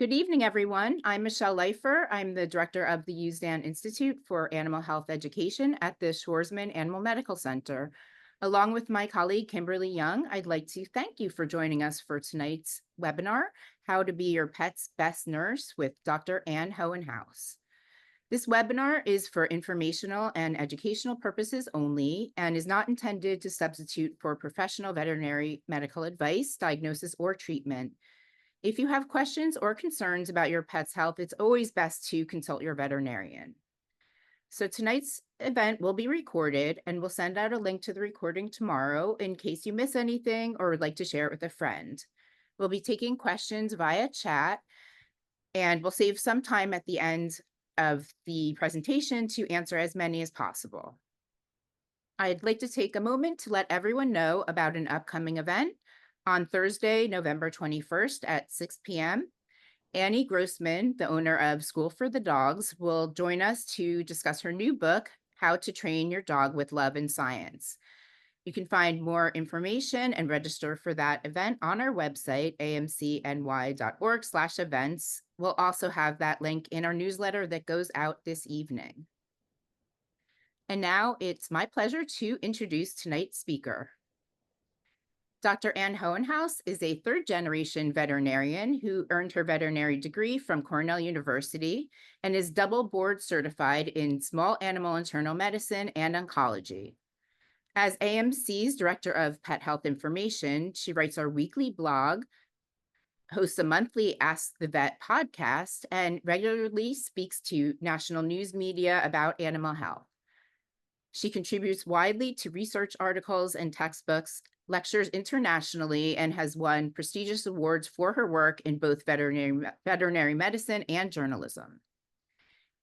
Good evening, everyone. I'm Michelle Leifer. I'm the director of the Usdan Institute for Animal Health Education at the Schwarzman Animal Medical Center. Along with my colleague, Kimberly Young, I'd like to thank you for joining us for tonight's webinar, How to Be Your Pet's Best Nurse with Dr. Ann Hohenhaus. This webinar is for informational and educational purposes only and is not intended to substitute for professional veterinary medical advice, diagnosis, or treatment. If you have questions or concerns about your pet's health, it's always best to consult your veterinarian. So tonight's event will be recorded, and we'll send out a link to the recording tomorrow in case you miss anything or would like to share it with a friend. We'll be taking questions via chat, and we'll save some time at the end of the presentation to answer as many as possible. I'd like to take a moment to let everyone know about an upcoming event. On Thursday, November 21st at 6 p.m., Annie Grossman, the owner of School for the Dogs, will join us to discuss her new book, How to Train Your Dog with Love and Science. You can find more information and register for that event on our website, amcny.org/events. We'll also have that link in our newsletter that goes out this evening. And now it's my pleasure to introduce tonight's speaker. Dr. Ann Hohenhaus is a third-generation veterinarian who earned her veterinary degree from Cornell University and is double board certified in small animal internal medicine and oncology. As AMC's Director of Pet Health Information, she writes our weekly blog, hosts a monthly Ask the Vet podcast, and regularly speaks to national news media about animal health. She contributes widely to research articles and textbooks, lectures internationally, and has won prestigious awards for her work in both veterinary medicine and journalism.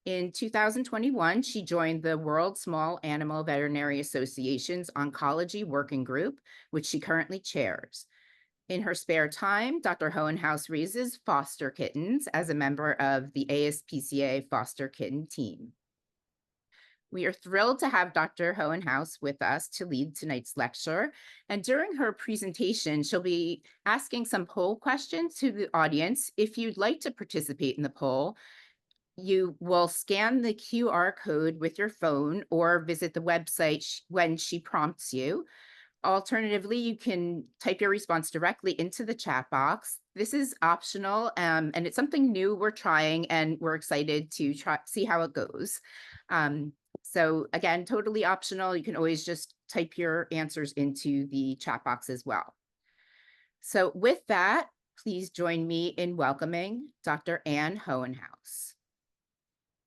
In 2021, she joined the World Small Animal Veterinary Association's Oncology Working Group, which she currently chairs. In her spare time, Dr. Hohenhaus raises foster kittens as a member of the ASPCA foster kitten team. We are thrilled to have Dr. Hohenhaus with us to lead tonight's lecture. And during her presentation, she'll be asking some poll questions to the audience. If you'd like to participate in the poll, you will scan the QR code with your phone or visit the website when she prompts you. Alternatively, you can type your response directly into the chat box. This is optional, and it's something new we're trying, and we're excited to see how it goes. So again, totally optional. You can always just type your answers into the chat box as well. So with that, please join me in welcoming Dr. Ann Hohenhaus.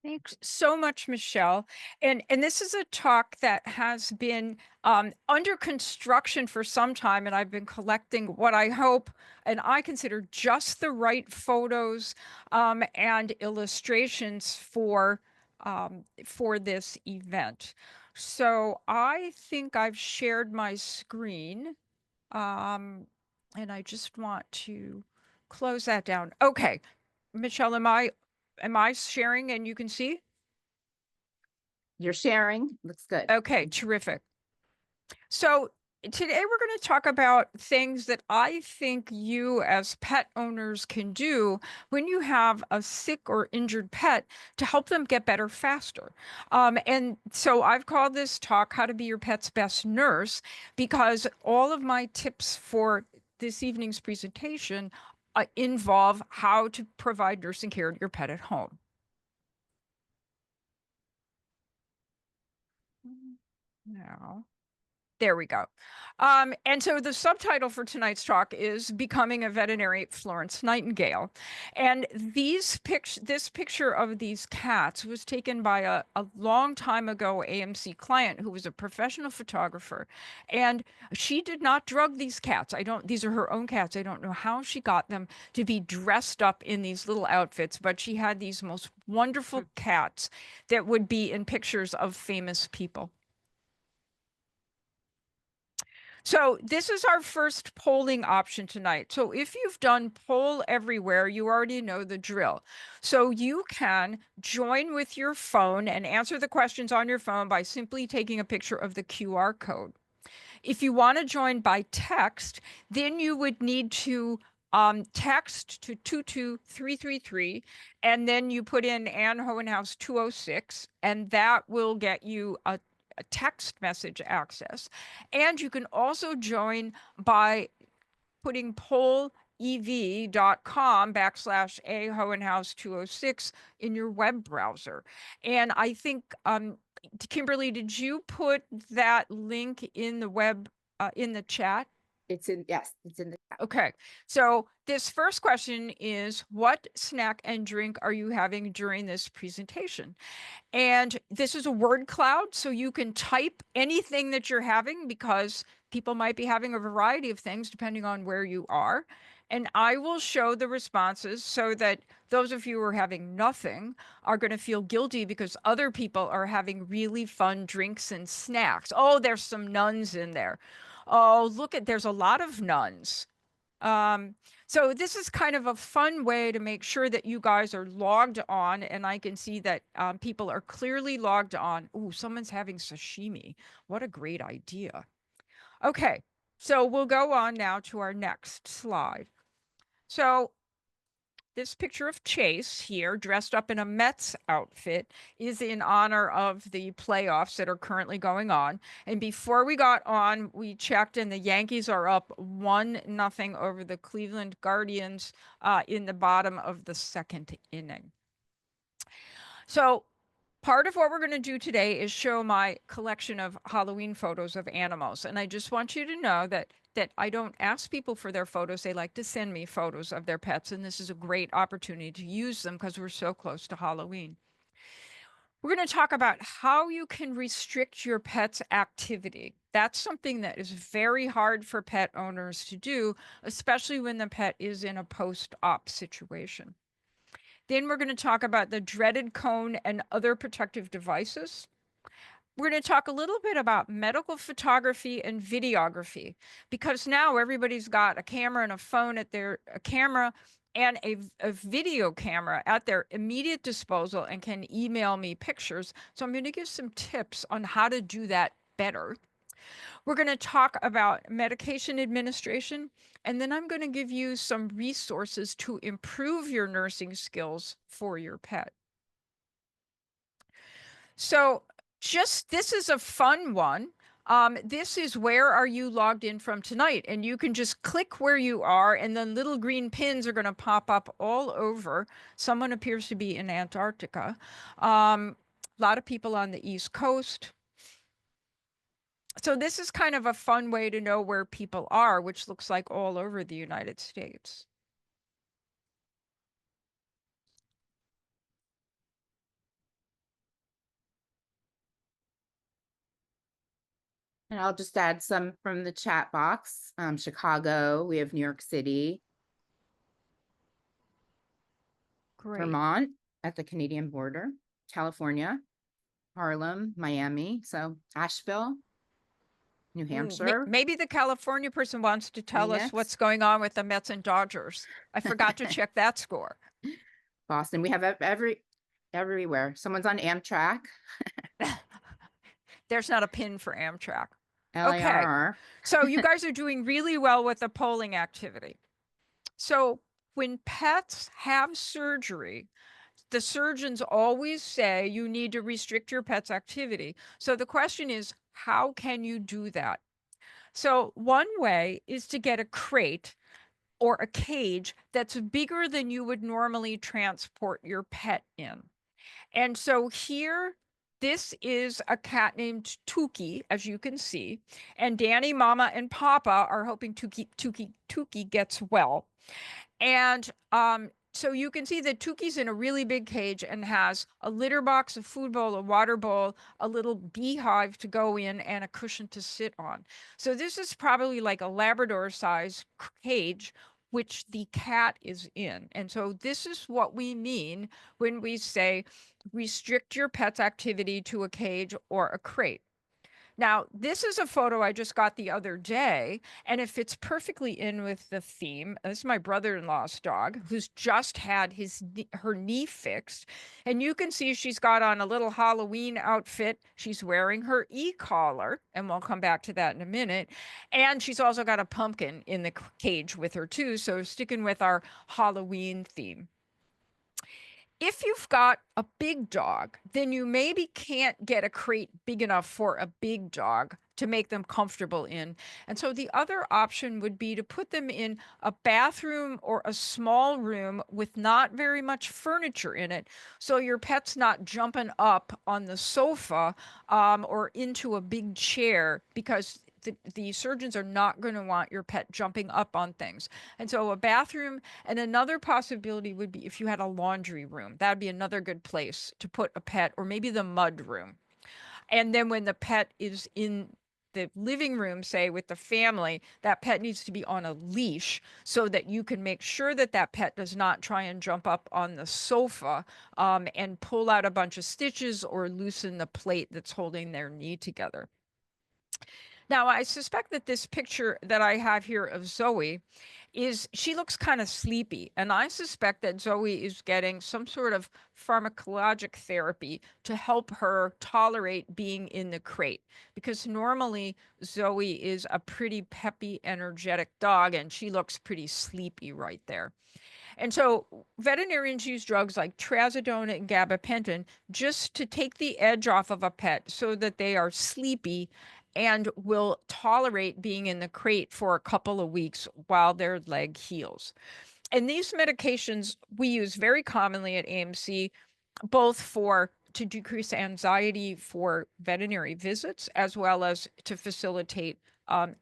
Thanks so much, Michelle. And this is a talk that has been under construction for some time, and I've been collecting what I hope and I consider just the right photos and illustrations for this event. So I think I've shared my screen, and I just want to close that down. Okay, Michelle, am I sharing and you can see? You're sharing. Looks good. Okay, terrific. So today we're going to talk about things that I think you as pet owners can do when you have a sick or injured pet to help them get better faster. And so I've called this talk How to Be Your Pet's Best Nurse, because all of my tips for this evening's presentation involve how to provide nursing care to your pet at home. Now, there we go. And so the subtitle for tonight's talk is Becoming a Veterinary Florence Nightingale. And this picture of these cats was taken by a long time ago AMC client who was a professional photographer. And she did not drug these cats. These are her own cats. I don't know how she got them to be dressed up in these little outfits, but she had these most wonderful cats that would be in pictures of famous people. So this is our first polling option tonight. So if you've done poll everywhere, you already know the drill. So you can join with your phone and answer the questions on your phone by simply taking a picture of the QR code. If you want to join by text, then you would need to text to 22333, and then you put in Ann Hohenhaus 206, and that will get you a text message access. And you can also join by putting pollev.com/A Hohenhaus 206 in your web browser. And I think, Kimberly, did you put that link in the web, in the chat? Yes, it's in the chat. Okay, so this first question is, what snack and drink are you having during this presentation? And this is a word cloud, so you can type anything that you're having, because people might be having a variety of things depending on where you are. And I will show the responses so that those of you who are having nothing are going to feel guilty because other people are having really fun drinks and snacks. Oh, there's some nuns in there. Oh, look at, there's a lot of nuns. So this is kind of a fun way to make sure that you guys are logged on, and I can see that people are clearly logged on. Ooh, someone's having sashimi. What a great idea. Okay, so we'll go on now to our next slide. So this picture of Chase here, dressed up in a Mets outfit, is in honor of the playoffs that are currently going on. And before we got on, we checked, and the Yankees are up 1-0 over the Cleveland Guardians in the bottom of the second inning. So part of what we're going to do today is show my collection of Halloween photos of animals. And I just want you to know that I don't ask people for their photos. They like to send me photos of their pets. And this is a great opportunity to use them because we're so close to Halloween. We're going to talk about how you can restrict your pet's activity. That's something that is very hard for pet owners to do, especially when the pet is in a post-op situation. Then we're going to talk about the dreaded cone and other protective devices. We're going to talk a little bit about medical photography and videography, because now everybody's got a camera and a phone at their a camera and a video camera at their immediate disposal and can email me pictures. So I'm going to give some tips on how to do that better. We're going to talk about medication administration, and then I'm going to give you some resources to improve your nursing skills for your pet. So this is a fun one. This is where are you logged in from tonight? And you can just click where you are, and then little green pins are going to pop up all over. Someone appears to be in Antarctica. A lot of people on the East Coast. So this is kind of a fun way to know where people are, which looks like all over the United States. And I'll just add some from the chat box. Chicago, we have New York City, Great. Vermont at the Canadian border, California, Harlem, Miami, so Asheville, New Hampshire. Maybe the California person wants to tell us what's going on with the Mets and Dodgers. I forgot to check that score. Boston, we have everywhere. Someone's on Amtrak. There's not a pin for Amtrak. LARR. Okay, so you guys are doing really well with the polling activity. So when pets have surgery, the surgeons always say you need to restrict your pet's activity. So the question is, how can you do that? So one way is to get a crate or a cage that's bigger than you would normally transport your pet in. And so here, this is a cat named Tuki, as you can see, and Danny, Mama, and Papa are hoping Tuki gets well. And so you can see that Tuki's in a really big cage and has a litter box, a food bowl, a water bowl, a little beehive to go in, and a cushion to sit on. So this is probably like a Labrador size cage, which the cat is in. And so this is what we mean when we say restrict your pet's activity to a cage or a crate. Now, this is a photo I just got the other day, and it fits perfectly in with the theme. This is my brother-in-law's dog who's just had her knee fixed. And you can see she's got on a little Halloween outfit. She's wearing her e-collar, and we'll come back to that in a minute. And she's also got a pumpkin in the cage with her too. So sticking with our Halloween theme. If you've got a big dog, then you maybe can't get a crate big enough for a big dog to make them comfortable in. And so the other option would be to put them in a bathroom or a small room with not very much furniture in it. So your pet's not jumping up on the sofa or into a big chair, because the surgeons are not going to want your pet jumping up on things. And so a bathroom, and another possibility would be if you had a laundry room. That'd be another good place to put a pet, or maybe the mud room. And then when the pet is in the living room, say with the family, that pet needs to be on a leash so that you can make sure that that pet does not try and jump up on the sofa and pull out a bunch of stitches or loosen the plate that's holding their knee together. Now, I suspect that this picture that I have here of Zoe she looks kind of sleepy. And I suspect that Zoe is getting some sort of pharmacologic therapy to help her tolerate being in the crate. Because normally Zoe is a pretty peppy, energetic dog, and she looks pretty sleepy right there. And so veterinarians use drugs like trazodone and gabapentin just to take the edge off of a pet so that they are sleepy and will tolerate being in the crate for a couple of weeks while their leg heals. And these medications we use very commonly at AMC, both to decrease anxiety for veterinary visits, as well as to facilitate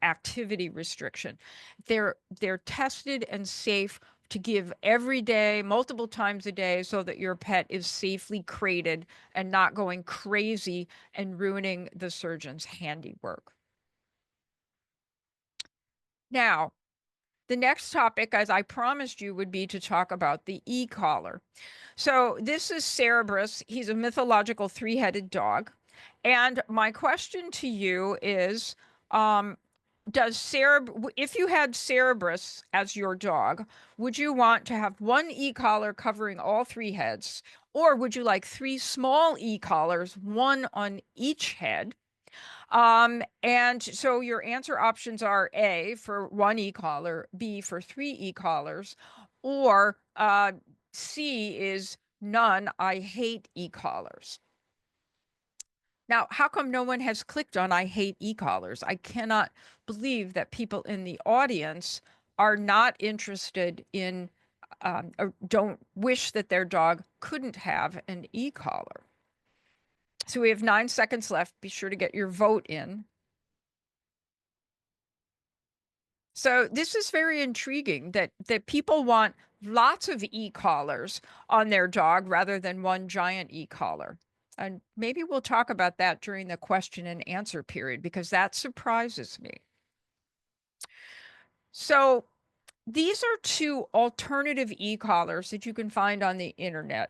activity restriction. They're tested and safe to give every day, multiple times a day, so that your pet is safely crated and not going crazy and ruining the surgeon's handiwork. Now, the next topic, as I promised you, would be to talk about the e-collar. So this is Cerberus. He's a mythological three-headed dog. And my question to you is, if you had Cerberus as your dog, would you want to have one e-collar covering all three heads? Or would you like three small e-collars, one on each head? And so your answer options are A for one e-collar, B for three e-collars, or C is none. I hate e-collars. Now, how come no one has clicked on I hate e-collars? I cannot believe that people in the audience are not interested in or don't wish that their dog couldn't have an e-collar. So we have 9 seconds left. Be sure to get your vote in. So this is very intriguing that people want lots of e-collars on their dog rather than one giant e-collar. And maybe we'll talk about that during the question and answer period, because that surprises me. So these are two alternative e-collars that you can find on the internet.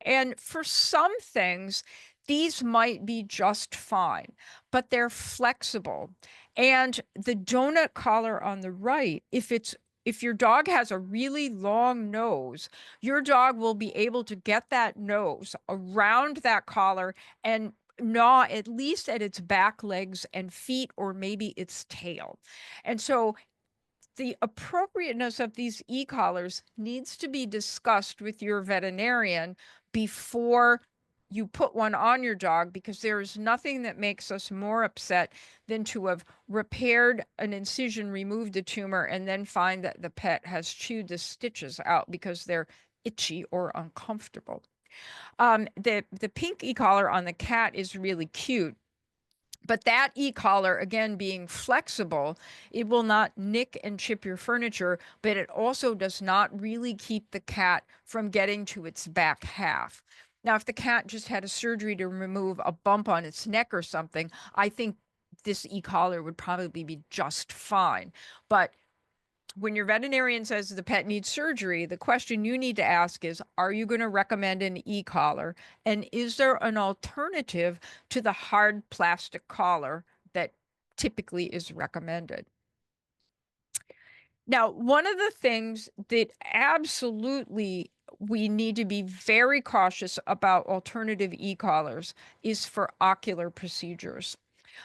And for some things, these might be just fine, but they're flexible. And the donut collar on the right, if your dog has a really long nose, your dog will be able to get that nose around that collar and gnaw at least at its back legs and feet, or maybe its tail. And so the appropriateness of these e-collars needs to be discussed with your veterinarian before you put one on your dog, because there is nothing that makes us more upset than to have repaired an incision, removed the tumor, and then find that the pet has chewed the stitches out because they're itchy or uncomfortable. The pink e-collar on the cat is really cute. But that e-collar, again, being flexible, it will not nick and chip your furniture, but it also does not really keep the cat from getting to its back half. Now, if the cat just had a surgery to remove a bump on its neck or something, I think this e-collar would probably be just fine. But when your veterinarian says the pet needs surgery, the question you need to ask is, are you going to recommend an e-collar? And is there an alternative to the hard plastic collar typically is recommended. Now, one of the things that absolutely we need to be very cautious about alternative e-collars is for ocular procedures.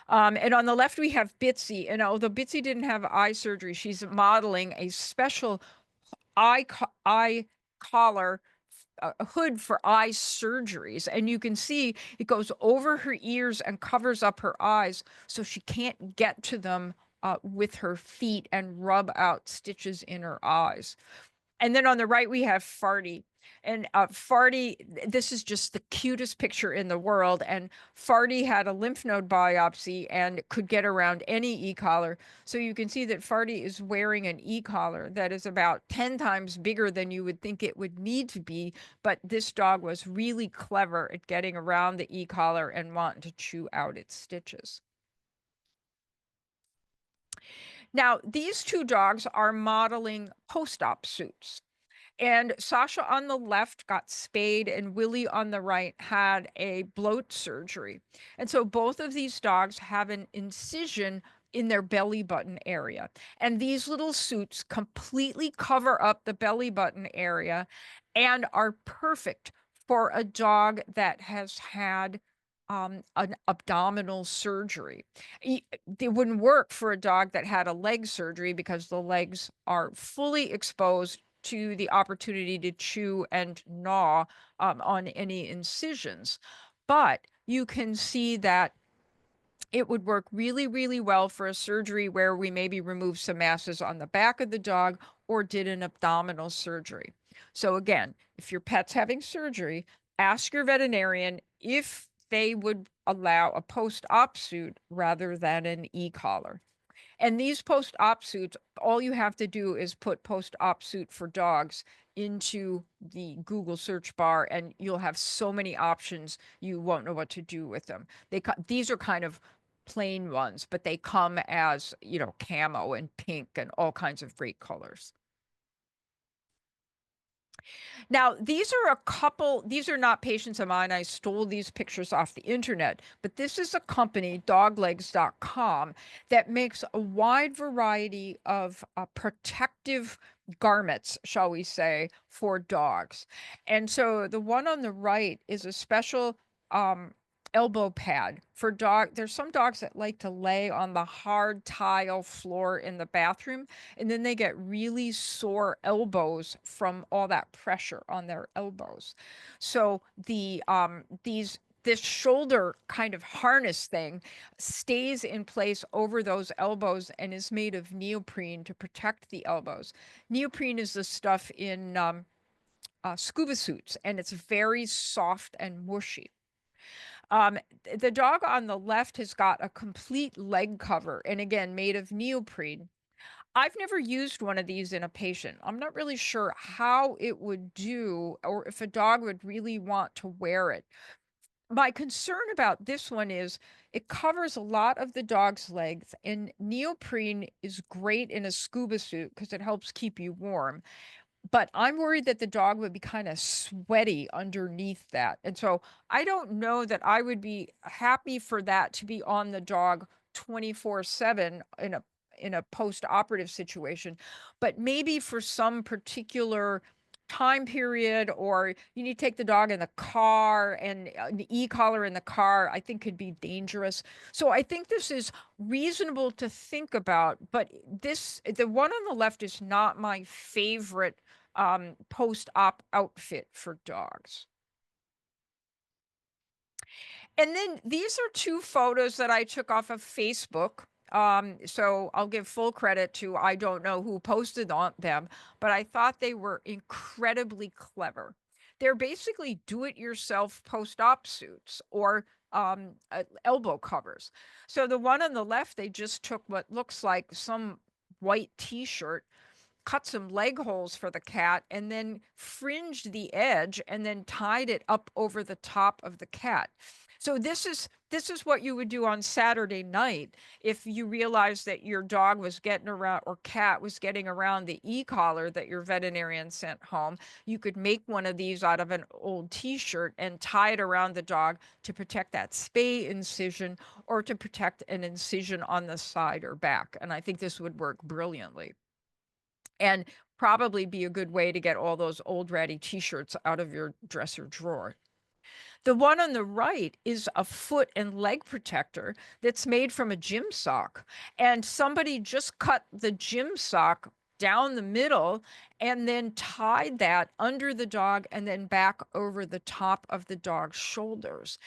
And on the left, we have Bitsy. And although Bitsy didn't have eye surgery, she's modeling a special eye collar, a hood for eye surgeries. And you can see it goes over her ears and covers up her eyes so she can't get to them with her feet and rub out stitches in her eyes. And then on the right, we have Farty. And Farty, this is just the cutest picture in the world. And Farty had a lymph node biopsy and could get around any e-collar. So you can see that Farty is wearing an e-collar that is about 10 times bigger than you would think it would need to be. But this dog was really clever at getting around the e-collar and wanting to chew out its stitches. Now, these two dogs are modeling post-op suits. And Sasha on the left got spayed, and Willie on the right had a bloat surgery. And so both of these dogs have an incision in their belly button area. And these little suits completely cover up the belly button area and are perfect for a dog that has had an abdominal surgery. They wouldn't work for a dog that had a leg surgery because the legs are fully exposed to the opportunity to chew and gnaw on any incisions. But you can see that it would work really, really well for a surgery where we maybe remove some masses on the back of the dog or did an abdominal surgery. So again, if your pet's having surgery, ask your veterinarian if they would allow a post-op suit rather than an e-collar. And these post-op suits, all you have to do is put post-op suit for dogs into the Google search bar, and you'll have so many options, you won't know what to do with them. These are kind of plain ones, but they come as, camo and pink and all kinds of great colors. Now, these are not patients of mine. I stole these pictures off the internet, but this is a company, doglegs.com, that makes a wide variety of protective garments, shall we say, for dogs. And so the one on the right is a special elbow pad for There's some dogs that like to lay on the hard tile floor in the bathroom, and then they get really sore elbows from all that pressure on their elbows. So this shoulder kind of harness thing stays in place over those elbows and is made of neoprene to protect the elbows. Neoprene is the stuff in scuba suits, and it's very soft and mushy. The dog on the left has got a complete leg cover, and again, made of neoprene. I've never used one of these in a patient. I'm not really sure how it would do or if a dog would really want to wear it. My concern about this one is it covers a lot of the dog's legs, and neoprene is great in a scuba suit because it helps keep you warm. But I'm worried that the dog would be kind of sweaty underneath that. And so I don't know that I would be happy for that to be on the dog 24/7 in a post-operative situation. But maybe for some particular time period, or you need to take the dog in the car, and an e-collar in the car, I think could be dangerous. So I think this is reasonable to think about, but the one on the left is not my favorite post-op outfit for dogs. And then these are two photos that I took off of Facebook. So I'll give full credit to, I don't know who posted on them, but I thought they were incredibly clever. They're basically do-it-yourself post-op suits or elbow covers. So the one on the left, they just took what looks like some white t-shirt, cut some leg holes for the cat, and then fringed the edge and then tied it up over the top of the cat. So this this is what you would do on Saturday night if you realized that your dog was getting around or cat was getting around the e-collar that your veterinarian sent home. You could make one of these out of an old t-shirt and tie it around the dog to protect that spay incision or to protect an incision on the side or back. And I think this would work brilliantly and probably be a good way to get all those old ratty t-shirts out of your dresser drawer. The one on the right is a foot and leg protector that's made from a gym sock. And somebody just cut the gym sock down the middle and then tied that under the dog and then back over the top of the dog's shoulders.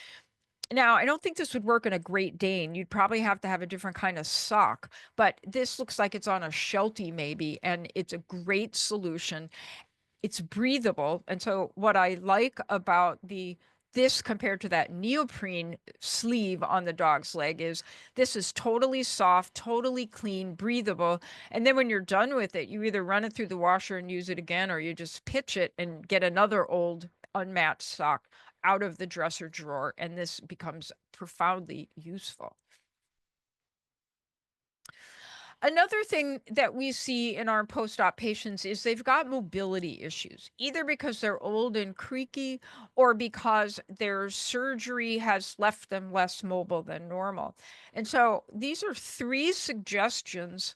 Now, I don't think this would work in a Great Dane. You'd probably have to have a different kind of sock, but this looks like it's on a Sheltie maybe, and it's a great solution. It's breathable. And so what I like about this compared to that neoprene sleeve on the dog's leg is this is totally soft, totally clean, breathable. And then when you're done with it, you either run it through the washer and use it again, or you just pitch it and get another old unmatched sock out of the dresser drawer. And this becomes profoundly useful. Another thing that we see in our post-op patients is they've got mobility issues, either because they're old and creaky or because their surgery has left them less mobile than normal. And so these are three suggestions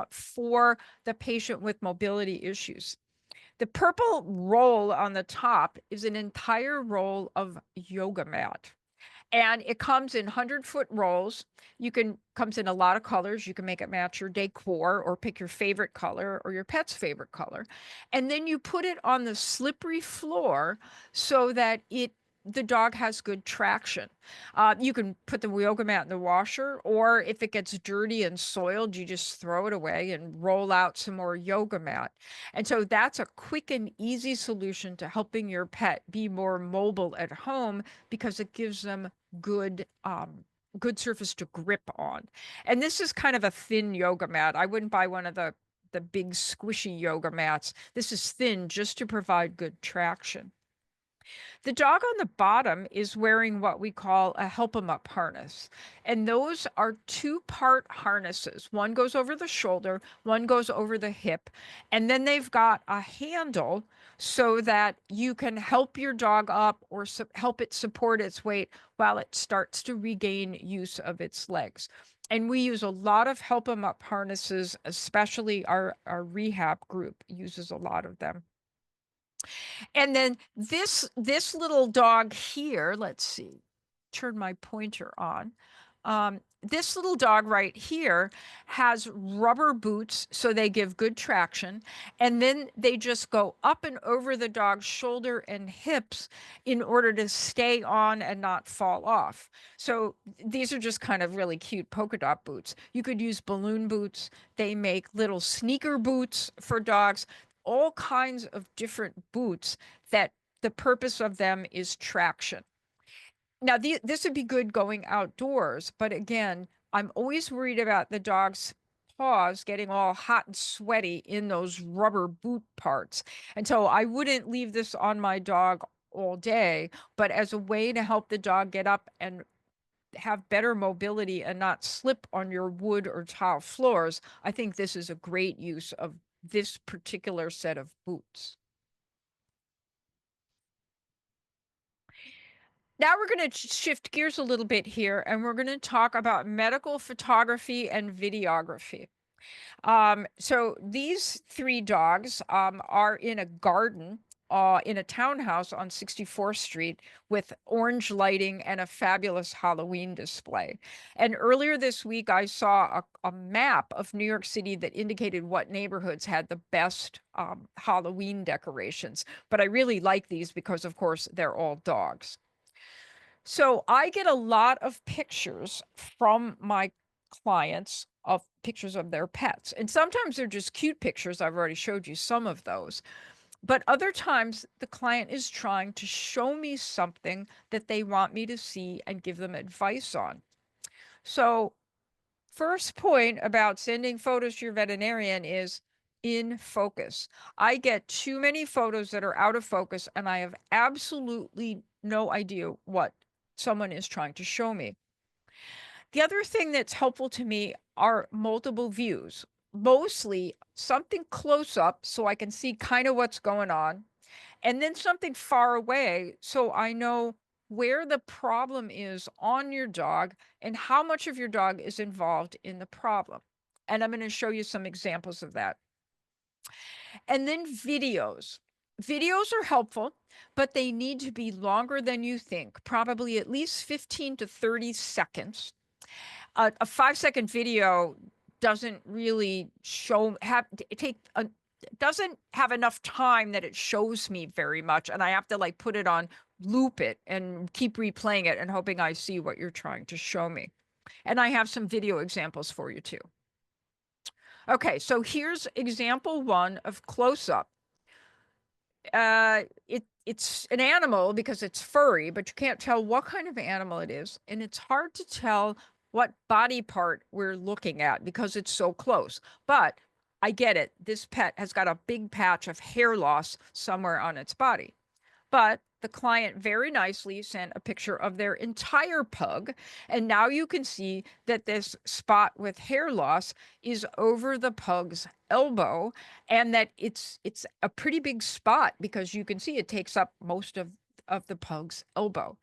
for the patient with mobility issues. The purple roll on the top is an entire roll of yoga mat. And it comes in 100-foot rolls. Comes in a lot of colors. You can make it match your decor or pick your favorite color or your pet's favorite color. And then you put it on the slippery floor so that the dog has good traction. You can put the yoga mat in the washer, or if it gets dirty and soiled, you just throw it away and roll out some more yoga mat. And so that's a quick and easy solution to helping your pet be more mobile at home because it gives them good surface to grip on. And this is kind of a thin yoga mat. I wouldn't buy one of the big squishy yoga mats. This is thin just to provide good traction. The dog on the bottom is wearing what we call a help 'em up harness. And those are two-part harnesses. One goes over the shoulder, one goes over the hip. And then they've got a handle so that you can help your dog up or help it support its weight while it starts to regain use of its legs. And we use a lot of help 'em up harnesses, especially our rehab group uses a lot of them. And then this little dog here, let's see, turn my pointer on. This little dog right here has rubber boots, so they give good traction. And then they just go up and over the dog's shoulder and hips in order to stay on and not fall off. So these are just kind of really cute polka dot boots. You could use balloon boots. They make little sneaker boots for dogs, all kinds of different boots that the purpose of them is traction. Now, this would be good going outdoors, but again, I'm always worried about the dog's paws getting all hot and sweaty in those rubber boot parts. And so I wouldn't leave this on my dog all day, but as a way to help the dog get up and have better mobility and not slip on your wood or tile floors, I think this is a great use of this particular set of boots. Now we're going to shift gears a little bit here, and we're going to talk about medical photography and videography. So these three dogs are in a garden in a townhouse on 64th Street with orange lighting and a fabulous Halloween display. And earlier this week, I saw a map of New York City that indicated what neighborhoods had the best Halloween decorations. But I really like these because, of course, they're all dogs. So I get a lot of pictures from my clients of pictures of their pets. And sometimes they're just cute pictures. I've already showed you some of those. But other times the client is trying to show me something that they want me to see and give them advice on. So first point about sending photos to your veterinarian is in focus. I get too many photos that are out of focus and I have absolutely no idea what someone is trying to show me. The other thing that's helpful to me are multiple views, mostly something close up so I can see kind of what's going on, and then something far away so I know where the problem is on your dog and how much of your dog is involved in the problem. And I'm going to show you some examples of that. And then videos. Videos are helpful, but they need to be longer than you think, probably at least 15 to 30 seconds. A 5-second video doesn't really show have it take a doesn't have enough time that it shows me very much, and I have to like put it on loop it and keep replaying it and hoping I see what you're trying to show me. And I have some video examples for you too. Okay, so here's example one of close up. It's an animal because it's furry, but you can't tell what kind of animal it is, and it's hard to tell what body part we're looking at because it's so close. But I get it. This pet has got a big patch of hair loss somewhere on its body. But the client very nicely sent a picture of their entire pug. And now you can see that this spot with hair loss is over the pug's elbow, and that it's a pretty big spot because you can see it takes up most of the pug's elbow.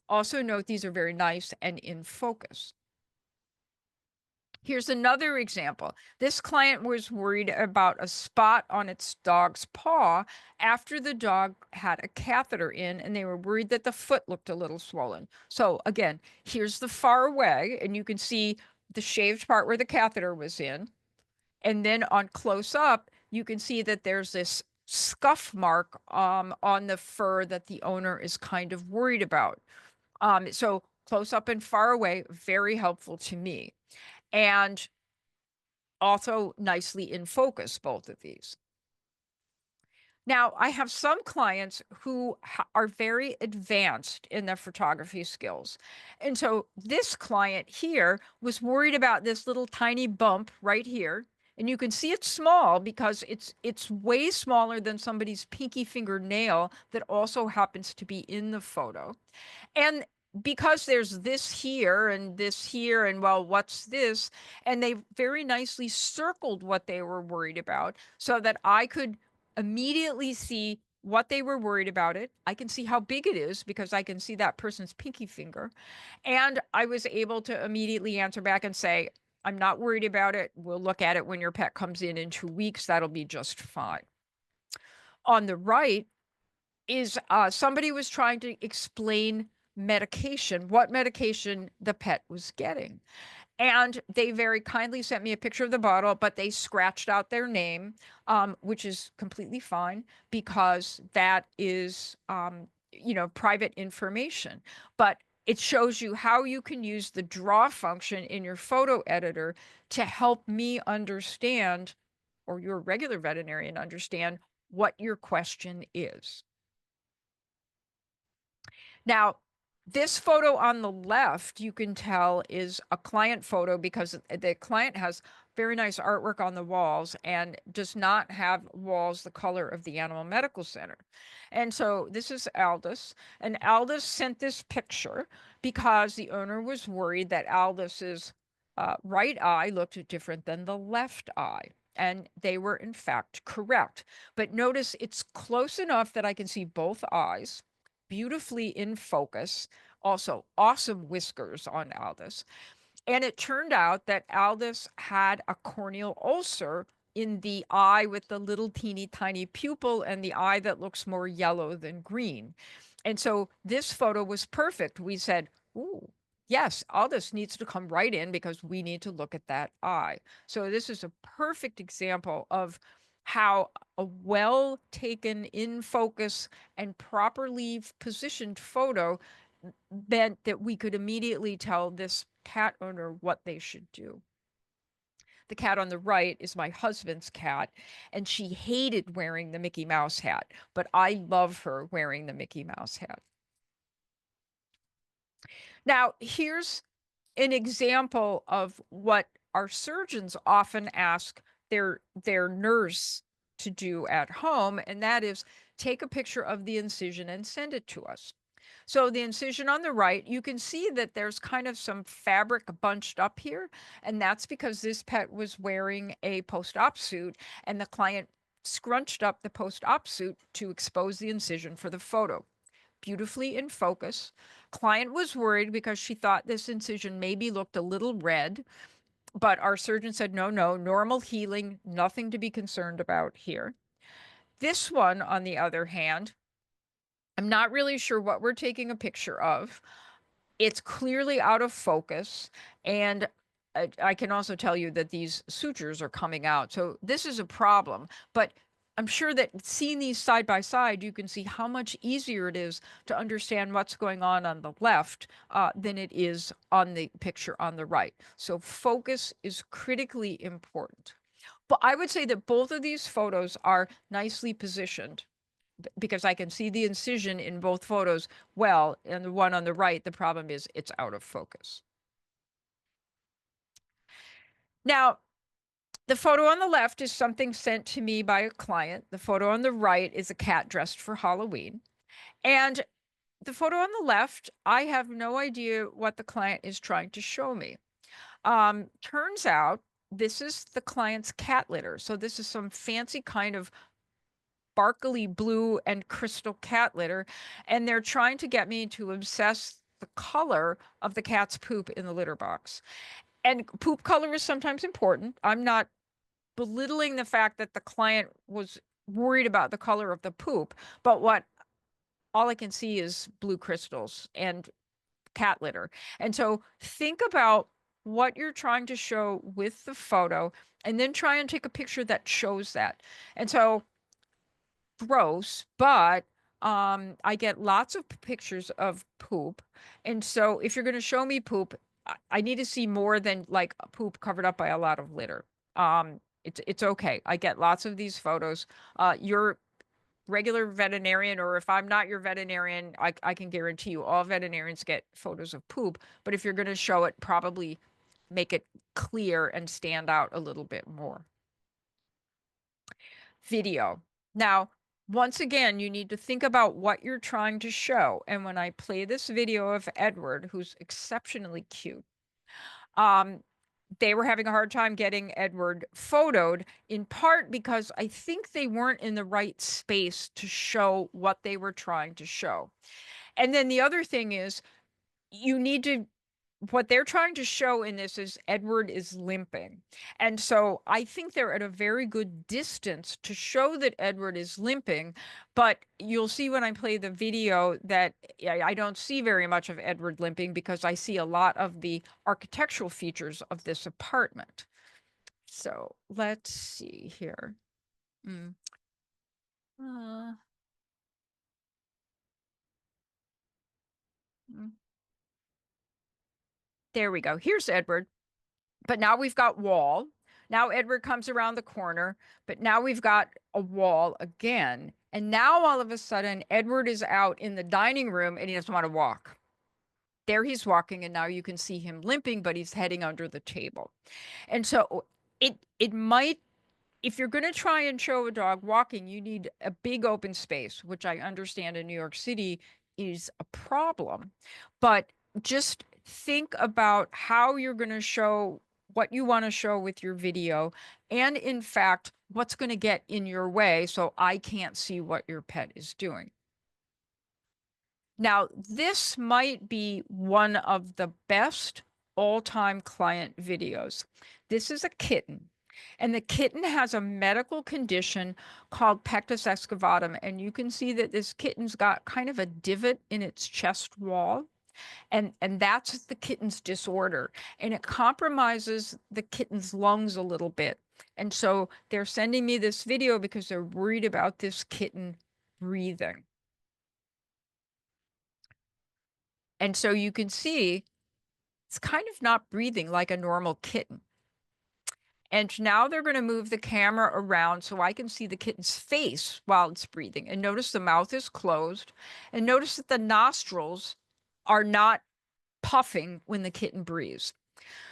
Also note these are very nice and in focus. Here's another example. This client was worried about a spot on its dog's paw after the dog had a catheter in, and they were worried that the foot looked a little swollen. So again, here's the far away, and you can see the shaved part where the catheter was in. And then on close up, you can see that there's this scuff mark on the fur that the owner is kind of worried about. So close up and far away, very helpful to me. And also nicely in focus, both of these. Now, I have some clients who are very advanced in their photography skills. And so this client here was worried about this little tiny bump right here. And you can see it's small because it's way smaller than somebody's pinky fingernail that also happens to be in the photo. And because there's this here, and well, what's this? And they very nicely circled what they were worried about so that I could immediately see what they were worried about it. I can see how big it is because I can see that person's pinky finger. And I was able to immediately answer back and say, I'm not worried about it. We'll look at it when your pet comes in 2 weeks. That'll be just fine. On the right, is somebody was trying to explain medication, what medication the pet was getting. And they very kindly sent me a picture of the bottle, but they scratched out their name, which is completely fine because that is, private information. But it shows you how you can use the draw function in your photo editor to help me understand, or your regular veterinarian understand, what your question is. Now, this photo on the left, you can tell is a client photo because the client has very nice artwork on the walls and does not have walls the color of the Animal Medical Center. And so this is Aldous, and Aldous sent this picture because the owner was worried that Aldus's right eye looked different than the left eye. And they were in fact correct. But notice it's close enough that I can see both eyes beautifully in focus. Also, awesome whiskers on Aldous. And it turned out that Aldous had a corneal ulcer in the eye with the little teeny tiny pupil and the eye that looks more yellow than green. And so this photo was perfect. We said, ooh, yes, Aldous needs to come right in because we need to look at that eye. So this is a perfect example of how a well taken in focus and properly positioned photo meant that we could immediately tell this cat owner what they should do. The cat on the right is my husband's cat, and she hated wearing the Mickey Mouse hat, but I love her wearing the Mickey Mouse hat. Now, here's an example of what our surgeons often ask their nurse to do at home, and that is take a picture of the incision and send it to us. So the incision on the right, you can see that there's kind of some fabric bunched up here, and that's because this pet was wearing a post-op suit, and the client scrunched up the post-op suit to expose the incision for the photo. Beautifully in focus. Client was worried because she thought this incision maybe looked a little red, but our surgeon said, no, no, normal healing, nothing to be concerned about here. This one, on the other hand, I'm not really sure what we're taking a picture of. It's clearly out of focus. And I can also tell you that these sutures are coming out. So this is a problem. But I'm sure that seeing these side by side, you can see how much easier it is to understand what's going on the left than it is on the picture on the right. So focus is critically important. But I would say that both of these photos are nicely positioned because I can see the incision in both photos well, and the one on the right, the problem is it's out of focus. Now, the photo on the left is something sent to me by a client. The photo on the right is a cat dressed for Halloween. And the photo on the left, I have no idea what the client is trying to show me. Turns out this is the client's cat litter. So this is some fancy kind of sparkly blue and crystal cat litter, and they're trying to get me to obsess the color of the cat's poop in the litter box. And poop color is sometimes important. I'm not belittling the fact that the client was worried about the color of the poop, but what all I can see is blue crystals and cat litter. And so think about what you're trying to show with the photo and then try and take a picture that shows that. And so gross, but I get lots of pictures of poop. And so if you're going to show me poop, I need to see more than like poop covered up by a lot of litter. It's okay. I get lots of these photos. Your regular veterinarian, or if I'm not your veterinarian, I can guarantee you all veterinarians get photos of poop. But if you're going to show it, probably make it clear and stand out a little bit more. Video. Now, once again, you need to think about what you're trying to show. And when I play this video of Edward, who's exceptionally cute, they were having a hard time getting Edward photoed, in part because I think they weren't in the right space to show what they were trying to show. And then the other thing is, you need to what they're trying to show in this is Edward is limping. And so I think they're at a very good distance to show that Edward is limping, but you'll see when I play the video that I don't see very much of Edward limping because I see a lot of the architectural features of this apartment. So let's see here. Mm. Uh, mm. There we go. Here's Edward. But now we've got wall. Now Edward comes around the corner, but now we've got a wall again. And now all of a sudden, Edward is out in the dining room and he doesn't want to walk. There he's walking, and now you can see him limping, but he's heading under the table. And so it might, if you're going to try and show a dog walking, you need a big open space, which I understand in New York City is a problem. But just think about how you're going to show what you want to show with your video, and in fact, what's going to get in your way so I can't see what your pet is doing. Now, this might be one of the best all-time client videos. This is a kitten, and the kitten has a medical condition called pectus excavatum, and you can see that this kitten's got kind of a divot in its chest wall. And that's the kitten's disorder, and it compromises the kitten's lungs a little bit. And so they're sending me this video because they're worried about this kitten breathing. And so you can see it's kind of not breathing like a normal kitten. And now they're going to move the camera around so I can see the kitten's face while it's breathing. And notice the mouth is closed, and notice that the nostrils are not puffing when the kitten breathes.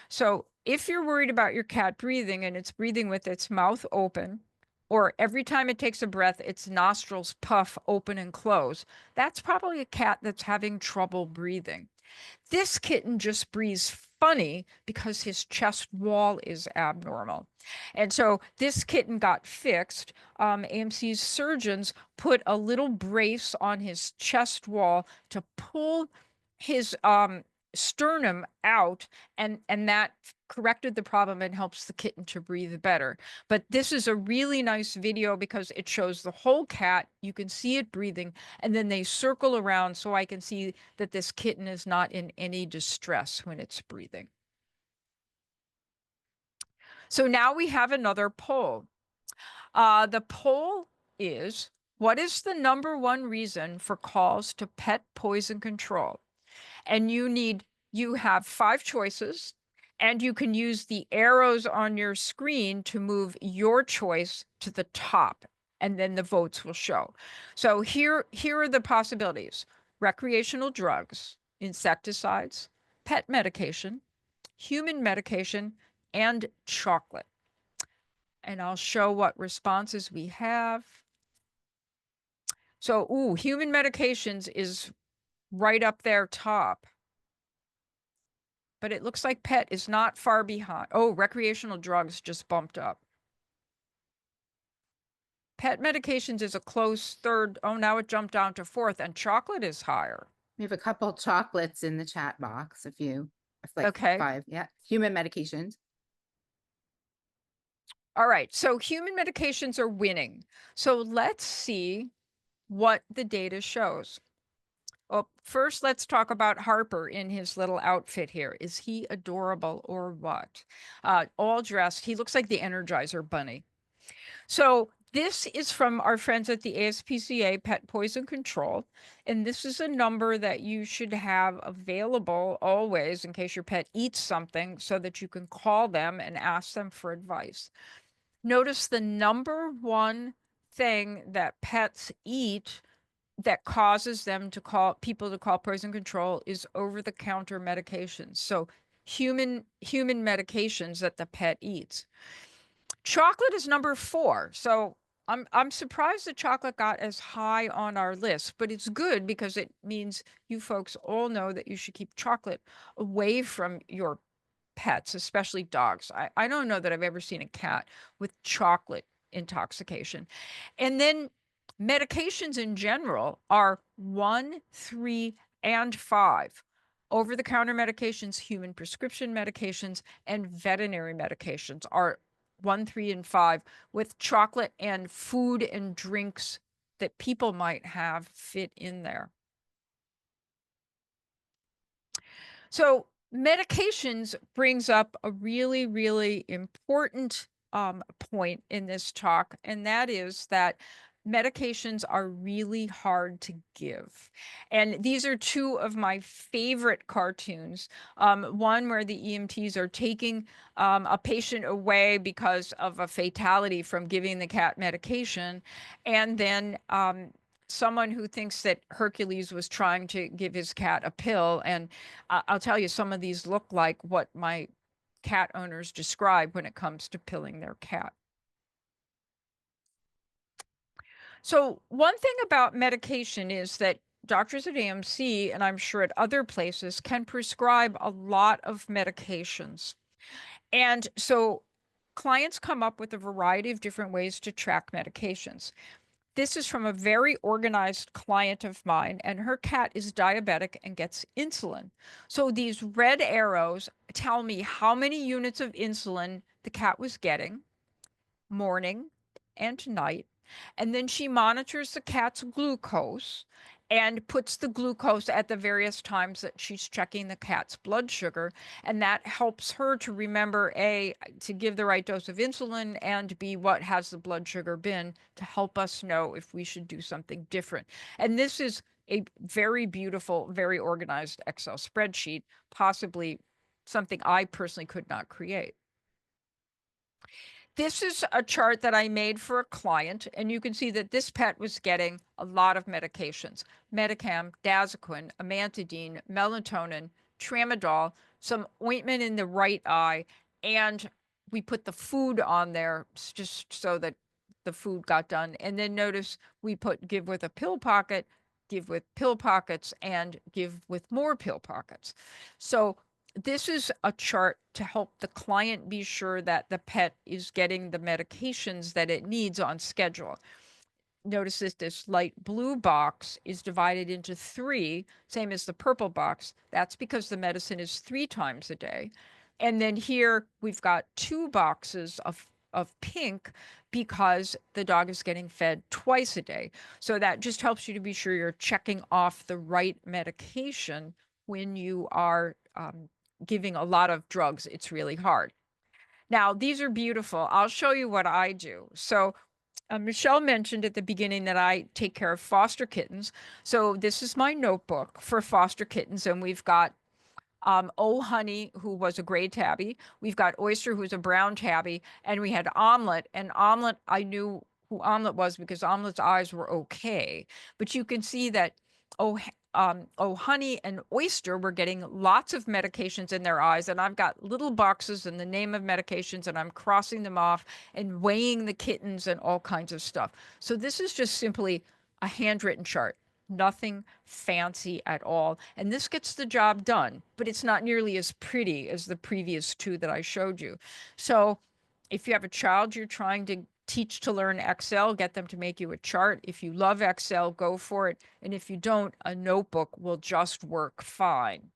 So if you're worried about your cat breathing and it's breathing with its mouth open, or every time it takes a breath, its nostrils puff open and close, that's probably a cat that's having trouble breathing. This kitten just breathes funny because his chest wall is abnormal. And so this kitten got fixed. AMC's surgeons put a little brace on his chest wall to pull his sternum out, and that corrected the problem and helps the kitten to breathe better. But this is a really nice video because it shows the whole cat. You can see it breathing, and then they circle around so I can see that this kitten is not in any distress when it's breathing. So now we have another poll. The poll is, what is the number one reason for calls to pet poison control? And you have 5 choices, and you can use the arrows on your screen to move your choice to the top, and then the votes will show. So here are the possibilities: recreational drugs, insecticides, pet medication, human medication, and chocolate. And I'll show what responses we have. So, human medications is right up there top. But it looks like pet is not far behind. Oh, recreational drugs just bumped up. Pet medications is a close third. Oh, now it jumped down to fourth, and chocolate is higher. We have a couple chocolates in the chat box, like Okay. 5. Yeah. Human medications. All right. So human medications are winning. So let's see what the data shows. Well, first, let's talk about Harper in his little outfit here. Is he adorable or what? All dressed. He looks like the Energizer Bunny. So this is from our friends at the ASPCA Pet Poison Control, and this is a number that you should have available always in case your pet eats something so that you can call them and ask them for advice. Notice the number one thing that pets eat that causes them to call people to call poison control is over-the-counter medications. So human medications that the pet eats. Chocolate is number 4. So I'm surprised that chocolate got as high on our list, but it's good because it means you folks all know that you should keep chocolate away from your pets, especially dogs. I don't know that I've ever seen a cat with chocolate intoxication. And then medications in general are 1, 3, and 5. Over-the-counter medications, human prescription medications, and veterinary medications are 1, 3, and 5, with chocolate and food and drinks that people might have fit in there. So medications brings up a really, really important point in this talk, and that is that medications are really hard to give. And these are 2 of my favorite cartoons. One where the EMTs are taking a patient away because of a fatality from giving the cat medication, and then someone who thinks that Hercules was trying to give his cat a pill. And I'll tell you, some of these look like what my cat owners describe when it comes to pilling their cat. So one thing about medication is that doctors at AMC, and I'm sure at other places, can prescribe a lot of medications. And so clients come up with a variety of different ways to track medications. This is from a very organized client of mine, and her cat is diabetic and gets insulin. So these red arrows tell me how many units of insulin the cat was getting, morning and night. And then she monitors the cat's glucose and puts the glucose at the various times that she's checking the cat's blood sugar. And that helps her to remember, A, to give the right dose of insulin, and B, what has the blood sugar been, to help us know if we should do something different. And this is a very beautiful, very organized Excel spreadsheet, possibly something I personally could not create. This is a chart that I made for a client, and you can see that this pet was getting a lot of medications: Medicam, Dazaquin, amantadine, melatonin, tramadol, some ointment in the right eye, and we put the food on there just so that the food got done. And then notice we put give with a pill pocket, give with pill pockets, and give with more pill pockets. So this is a chart to help the client be sure that the pet is getting the medications that it needs on schedule. Notice this light blue box is divided into 3, same as the purple box. That's because the medicine is 3 times a day. And then here we've got 2 boxes of pink because the dog is getting fed twice a day. So that just helps you to be sure you're checking off the right medication when you are giving a lot of drugs. It's really hard. Now, these are beautiful. I'll show you what I do. So Michelle mentioned at the beginning that I take care of foster kittens. So this is my notebook for foster kittens, and we've got Oh Honey, who was a gray tabby. We've got Oyster, who's a brown tabby, and we had Omelet. And Omelet, I knew who Omelet was because Omelet's eyes were okay. But you can see that Oh Honey and Oyster were getting lots of medications in their eyes, and I've got little boxes in the name of medications, and I'm crossing them off and weighing the kittens and all kinds of stuff. So this is just simply a handwritten chart. Nothing fancy at all. And this gets the job done, but it's not nearly as pretty as the previous 2 that I showed you. So if you have a child you're trying to teach to learn Excel, get them to make you a chart. If you love Excel, go for it. And if you don't, a notebook will just work fine.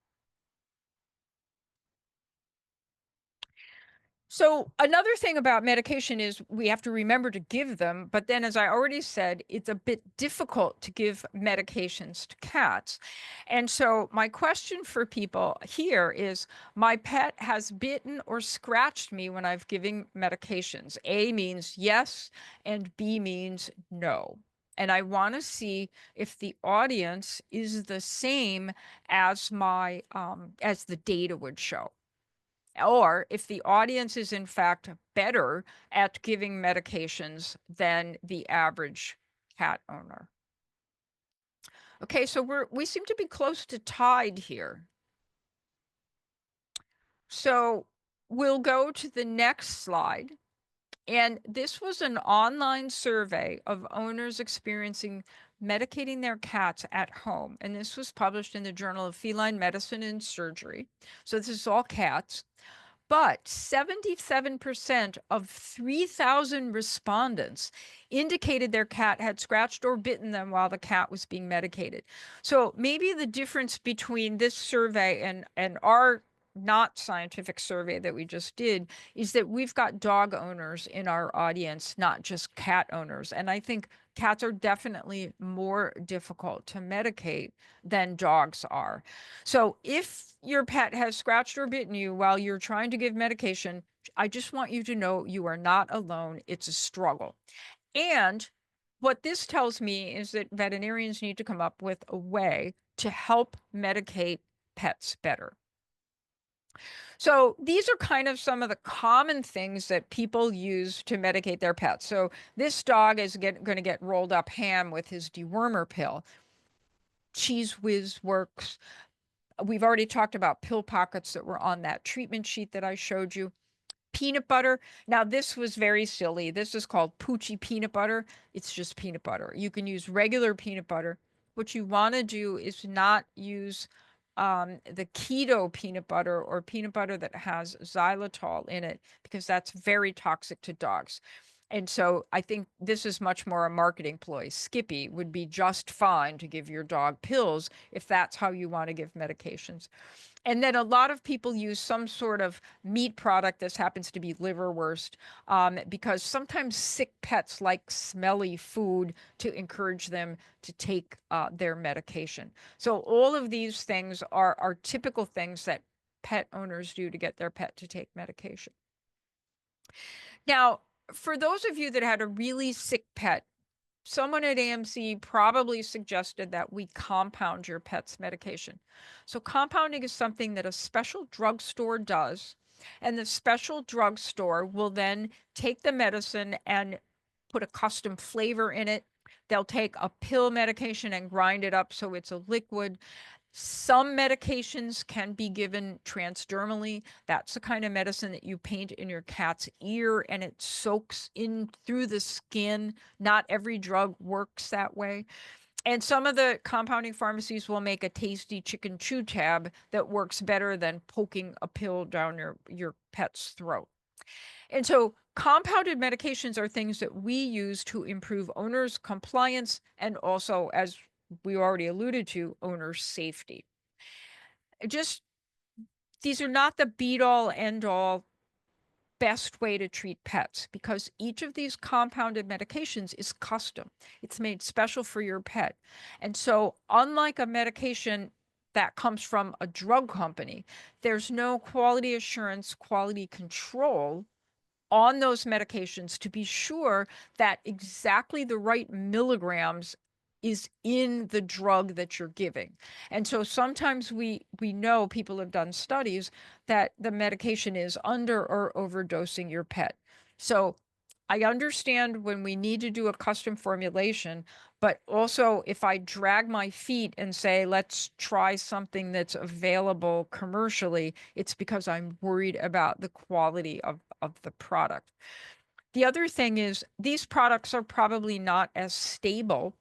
So another thing about medication is we have to remember to give them, but then as I already said, it's a bit difficult to give medications to cats. And so my question for people here is, my pet has bitten or scratched me when I've given medications. A means yes, and B means no. And I want to see if the audience is the same as my as the data would show, or if the audience is in fact better at giving medications than the average cat owner. Okay, so we seem to be close to tied here. So we'll go to the next slide. And this was an online survey of owners experiencing medicating their cats at home. And this was published in the Journal of Feline Medicine and Surgery. So this is all cats. But 77% of 3,000 respondents indicated their cat had scratched or bitten them while the cat was being medicated. So maybe the difference between this survey and our not scientific survey that we just did is that we've got dog owners in our audience, not just cat owners. And I think cats are definitely more difficult to medicate than dogs are. So if your pet has scratched or bitten you while you're trying to give medication, I just want you to know you are not alone. It's a struggle. And what this tells me is that veterinarians need to come up with a way to help medicate pets better. So these are kind of some of the common things that people use to medicate their pets. So this dog is going to get rolled up ham with his dewormer pill. Cheese Whiz works. We've already talked about pill pockets that were on that treatment sheet that I showed you. Peanut butter. Now, this was very silly. This is called Poochie peanut butter. It's just peanut butter. You can use regular peanut butter. What you want to do is not use the keto peanut butter or peanut butter that has xylitol in it, because that's very toxic to dogs. And so I think this is much more a marketing ploy. Skippy would be just fine to give your dog pills if that's how you want to give medications. And then a lot of people use some sort of meat product. This happens to be liverwurst, because sometimes sick pets like smelly food to encourage them to take their medication. So all of these things are typical things that pet owners do to get their pet to take medication. Now, for those of you that had a really sick pet, someone at AMC probably suggested that we compound your pet's medication. So compounding is something that a special drugstore does, and the special drugstore will then take the medicine and put a custom flavor in it. They'll take a pill medication and grind it up so it's a liquid. Some medications can be given transdermally. That's the kind of medicine that you paint in your cat's ear and it soaks in through the skin. Not every drug works that way. And some of the compounding pharmacies will make a tasty chicken chew tab that works better than poking a pill down your pet's throat. And so compounded medications are things that we use to improve owners' compliance and also, as we already alluded to, owners' safety. Just these are not the beat all end all best way to treat pets because each of these compounded medications is custom. It's made special for your pet. And so, unlike a medication that comes from a drug company, there's no quality assurance, quality control on those medications to be sure that exactly the right milligrams is in the drug that you're giving. And so sometimes we know people have done studies that the medication is under or overdosing your pet. So I understand when we need to do a custom formulation, but also if I drag my feet and say, let's try something that's available commercially, it's because I'm worried about the quality of the product. The other thing is these products are probably not as stable,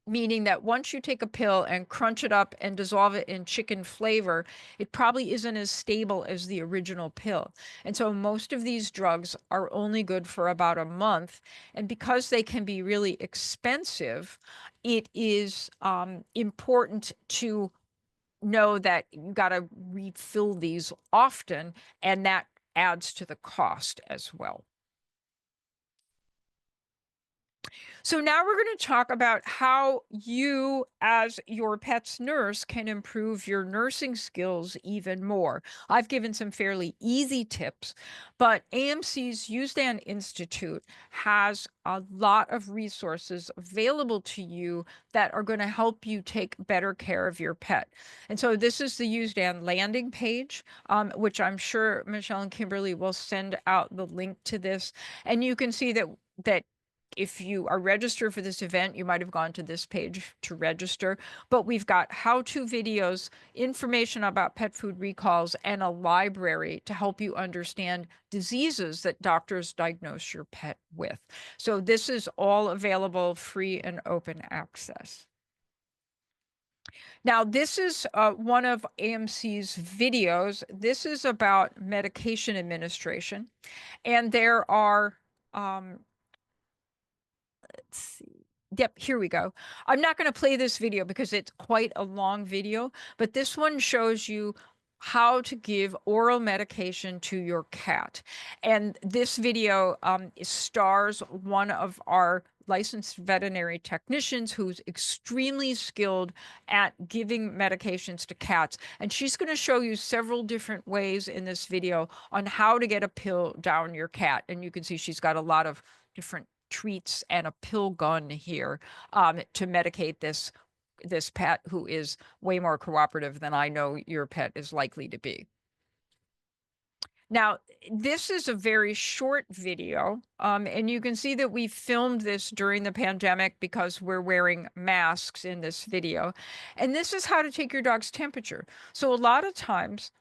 meaning that once you take a pill and crunch it up and dissolve it in chicken flavor, it probably isn't as stable as the original pill. And so most of these drugs are only good for about a month. And because they can be really expensive, it is important to know that you got to refill these often, and that adds to the cost as well. So now we're going to talk about how you, as your pet's nurse, can improve your nursing skills even more. I've given some fairly easy tips, but AMC's Usdan Institute has a lot of resources available to you that are going to help you take better care of your pet. And so this is the Usdan landing page, which I'm sure Michelle and Kimberly will send out the link to this. And you can see that if you are registered for this event, you might have gone to this page to register, but we've got how-to videos, information about pet food recalls, and a library to help you understand diseases that doctors diagnose your pet with. So this is all available free and open access. Now, this is one of AMC's videos. This is about medication administration, and there are let's see. Yep, here we go. I'm not going to play this video because it's quite a long video, but this one shows you how to give oral medication to your cat. And this video stars one of our licensed veterinary technicians who's extremely skilled at giving medications to cats. And she's going to show you several different ways in this video on how to get a pill down your cat. And you can see she's got a lot of different treats and a pill gun here to medicate this pet who is way more cooperative than I know your pet is likely to be. Now, this is a very short video, and you can see that we filmed this during the pandemic because we're wearing masks in this video. And this is how to take your dog's temperature. So a lot of times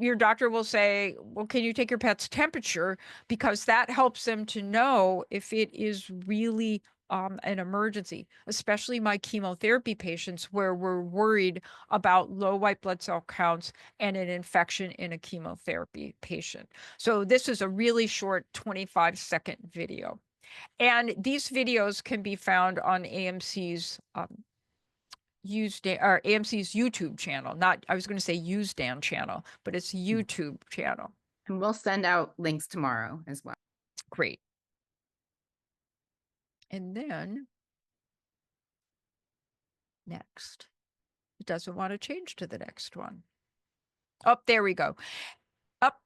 your doctor will say, well, can you take your pet's temperature? Because that helps them to know if it is really an emergency, especially my chemotherapy patients where we're worried about low white blood cell counts and an infection in a chemotherapy patient. So this is a really short 25-second video. And these videos can be found on AMC's AMC's YouTube channel. Not, I was going to say Usdan channel, but it's YouTube channel. And we'll send out links tomorrow as well. Great. And then next, it doesn't want to change to the next one. Oh, there we go. Up.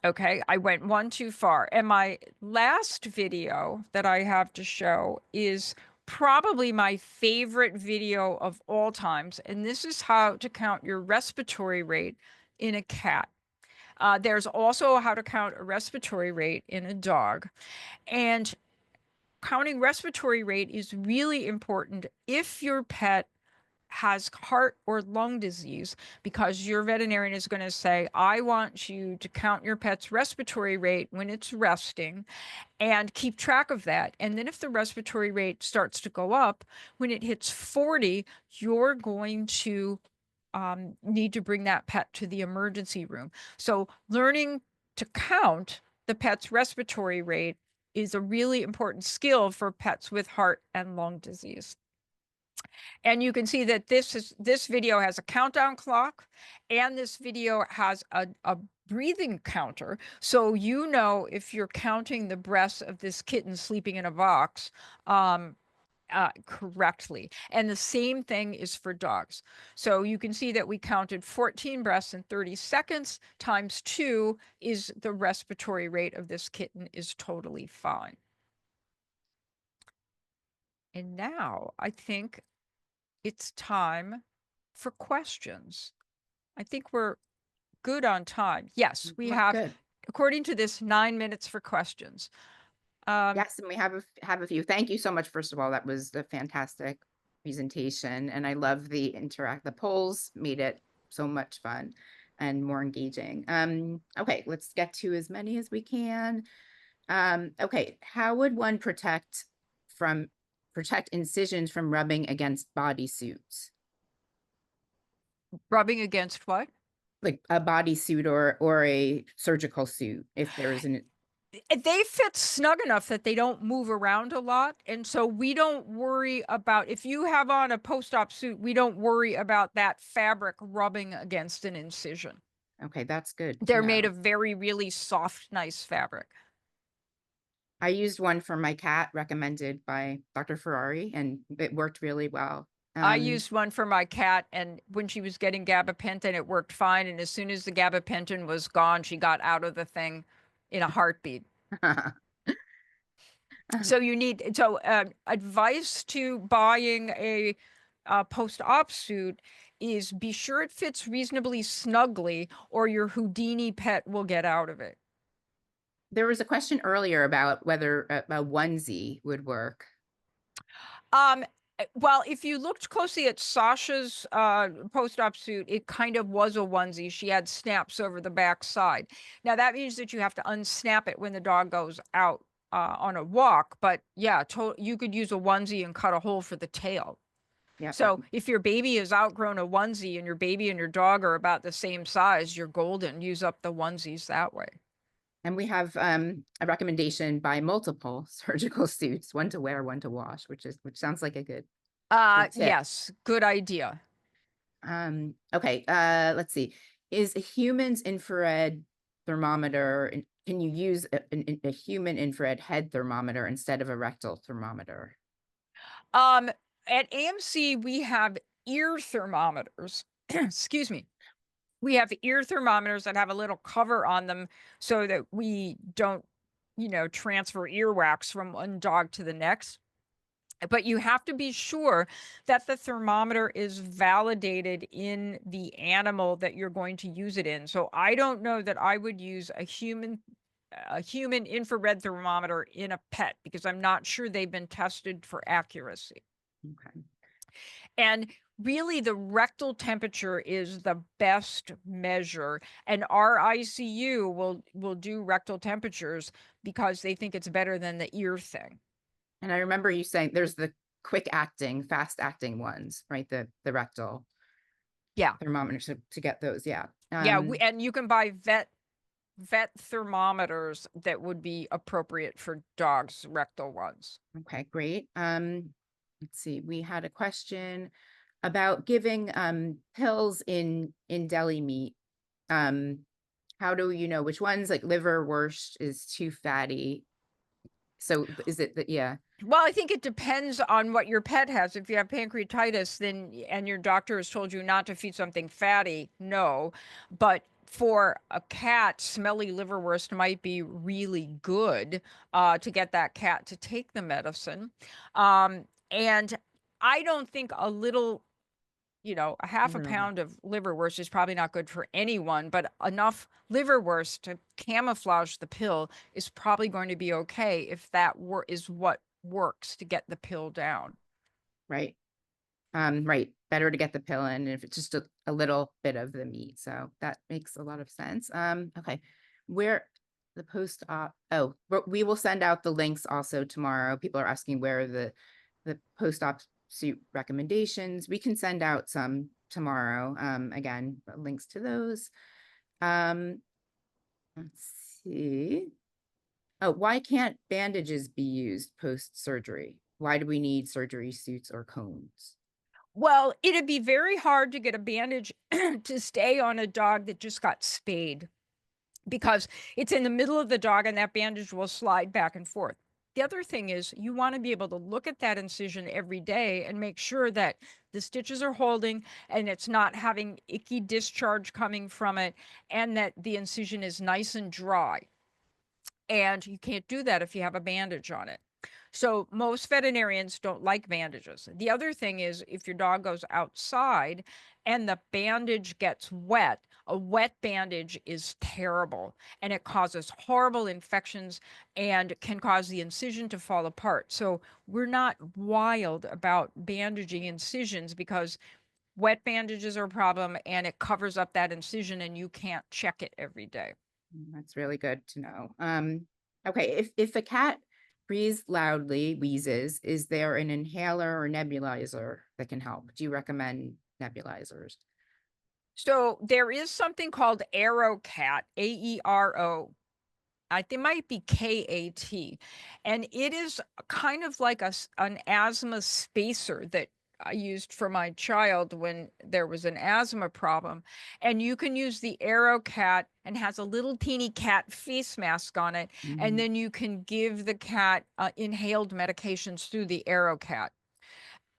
Okay, I went one too far. And my last video that I have to show is probably my favorite video of all times. And this is how to count your respiratory rate in a cat. There's also how to count a respiratory rate in a dog. And counting respiratory rate is really important if your pet has heart or lung disease, because your veterinarian is going to say, I want you to count your pet's respiratory rate when it's resting and keep track of that. And then if the respiratory rate starts to go up, when it hits 40, you're going to need to bring that pet to the emergency room. So learning to count the pet's respiratory rate is a really important skill for pets with heart and lung disease. And you can see that this video has a countdown clock, and this video has a breathing counter. So you know if you're counting the breaths of this kitten sleeping in a box correctly. And the same thing is for dogs. So you can see that we counted 14 breaths in 30 seconds times 2 is the respiratory rate of this kitten is totally fine. And now I think it's time for questions. I think we're good on time. Yes, we Look have, good. according to this, 9 minutes for questions. Yes, and we have a few. Thank you so much, first of all. That was a fantastic presentation, and I love the polls made it so much fun and more engaging. Okay, let's get to as many as we can. Okay, how would one protect incisions from rubbing against bodysuits? Rubbing against what? Like a bodysuit or a surgical suit, if there's an They fit snug enough that they don't move around a lot. And so we don't worry about, if you have on a post-op suit, we don't worry about that fabric rubbing against an incision. okay, that's good to They're made know. of very, really soft, nice fabric. I used one for my cat recommended by Dr. Ferrari, and it worked really well. I used one for my cat, and when she was getting gabapentin, it worked fine. And as soon as the gabapentin was gone, she got out of the thing in a heartbeat. So you need, advice to buying a post-op suit is be sure it fits reasonably snugly, or your Houdini pet will get out of it. There was a question earlier about whether a onesie would work. Um, well, if you looked closely at Sasha's post-op suit, it kind of was a onesie. She had snaps over the back side. Now that means that you have to unsnap it when the dog goes out on a walk. But yeah, you could use a onesie and cut a hole for the tail. Yeah, So if your baby has outgrown a onesie and your baby and your dog are about the same size, you're golden. Use up the onesies that way. and we have a recommendation by multiple surgical suits, one to wear, one to wash, which sounds like a good tip. Yes, good idea. Okay, let's see. Is a human's infrared thermometer, can you use a human infrared head thermometer instead of a rectal thermometer? Um, at AMC, we have ear thermometers. Excuse me. We have ear thermometers that have a little cover on them so that we don't, transfer earwax from one dog to the next. But you have to be sure that the thermometer is validated in the animal that you're going to use it in. So I don't know that I would use a human infrared thermometer in a pet, because I'm not sure they've been tested for accuracy. Okay. And really, the rectal temperature is the best measure. And our ICU will do rectal temperatures because they think it's better than the ear thing. And I remember you saying there's the fast acting ones, right? The rectal Yeah. thermometers to get those. Yeah. Yeah, and you can buy vet thermometers that would be appropriate for dogs, rectal ones. Okay, great. Let's see. We had a question about giving pills in deli meat. How do you know which ones, like liverwurst is too fatty? So is it that, yeah. Well, I think it depends on what your pet has. If you have pancreatitis, then and your doctor has told you not to feed something fatty, no. But for a cat, smelly liverwurst might be really good to get that cat to take the medicine. And I don't think a little, a half a Liver- pound of liverwurst is probably not good for anyone, but enough liverwurst to camouflage the pill is probably going to be okay if that is what works to get the pill down. Right. Right. better to get the pill in if it's just a little bit of the meat. So that makes a lot of sense. Okay. Where the post-op, oh, we will send out the links also tomorrow. People are asking where the post-op suit recommendations. We can send out some tomorrow. Again, links to those. Let's see. Oh, why can't bandages be used post-surgery? Why do we need surgery suits or cones? Well, it'd be very hard to get a bandage to stay on a dog that just got spayed because it's in the middle of the dog and that bandage will slide back and forth. The other thing is you want to be able to look at that incision every day and make sure that the stitches are holding and it's not having icky discharge coming from it and that the incision is nice and dry. And you can't do that if you have a bandage on it. So most veterinarians don't like bandages. The other thing is if your dog goes outside and the bandage gets wet, a wet bandage is terrible and it causes horrible infections and can cause the incision to fall apart. So we're not wild about bandaging incisions because wet bandages are a problem and it covers up that incision and you can't check it every day. That's really good to know. Okay, if a cat breathes loudly, wheezes, is there an inhaler or nebulizer that can help? Do you recommend nebulizers? So there is something called AeroCat, AERO. I think it might be KAT. And it is kind of like an asthma spacer that I used for my child when there was an asthma problem. And you can use the AeroCat and has a little teeny cat face mask on it. And Mhm. then you can give the cat inhaled medications through the AeroCat.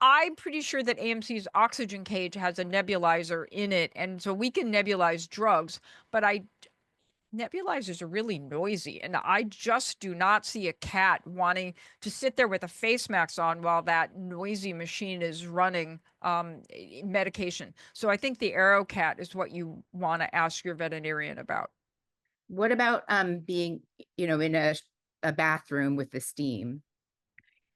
I'm pretty sure that AMC's oxygen cage has a nebulizer in it, and so we can nebulize drugs, but I nebulizers are really noisy, and I just do not see a cat wanting to sit there with a face mask on while that noisy machine is running medication. So I think the AeroCat is what you want to ask your veterinarian about. What about being, in a bathroom with the steam?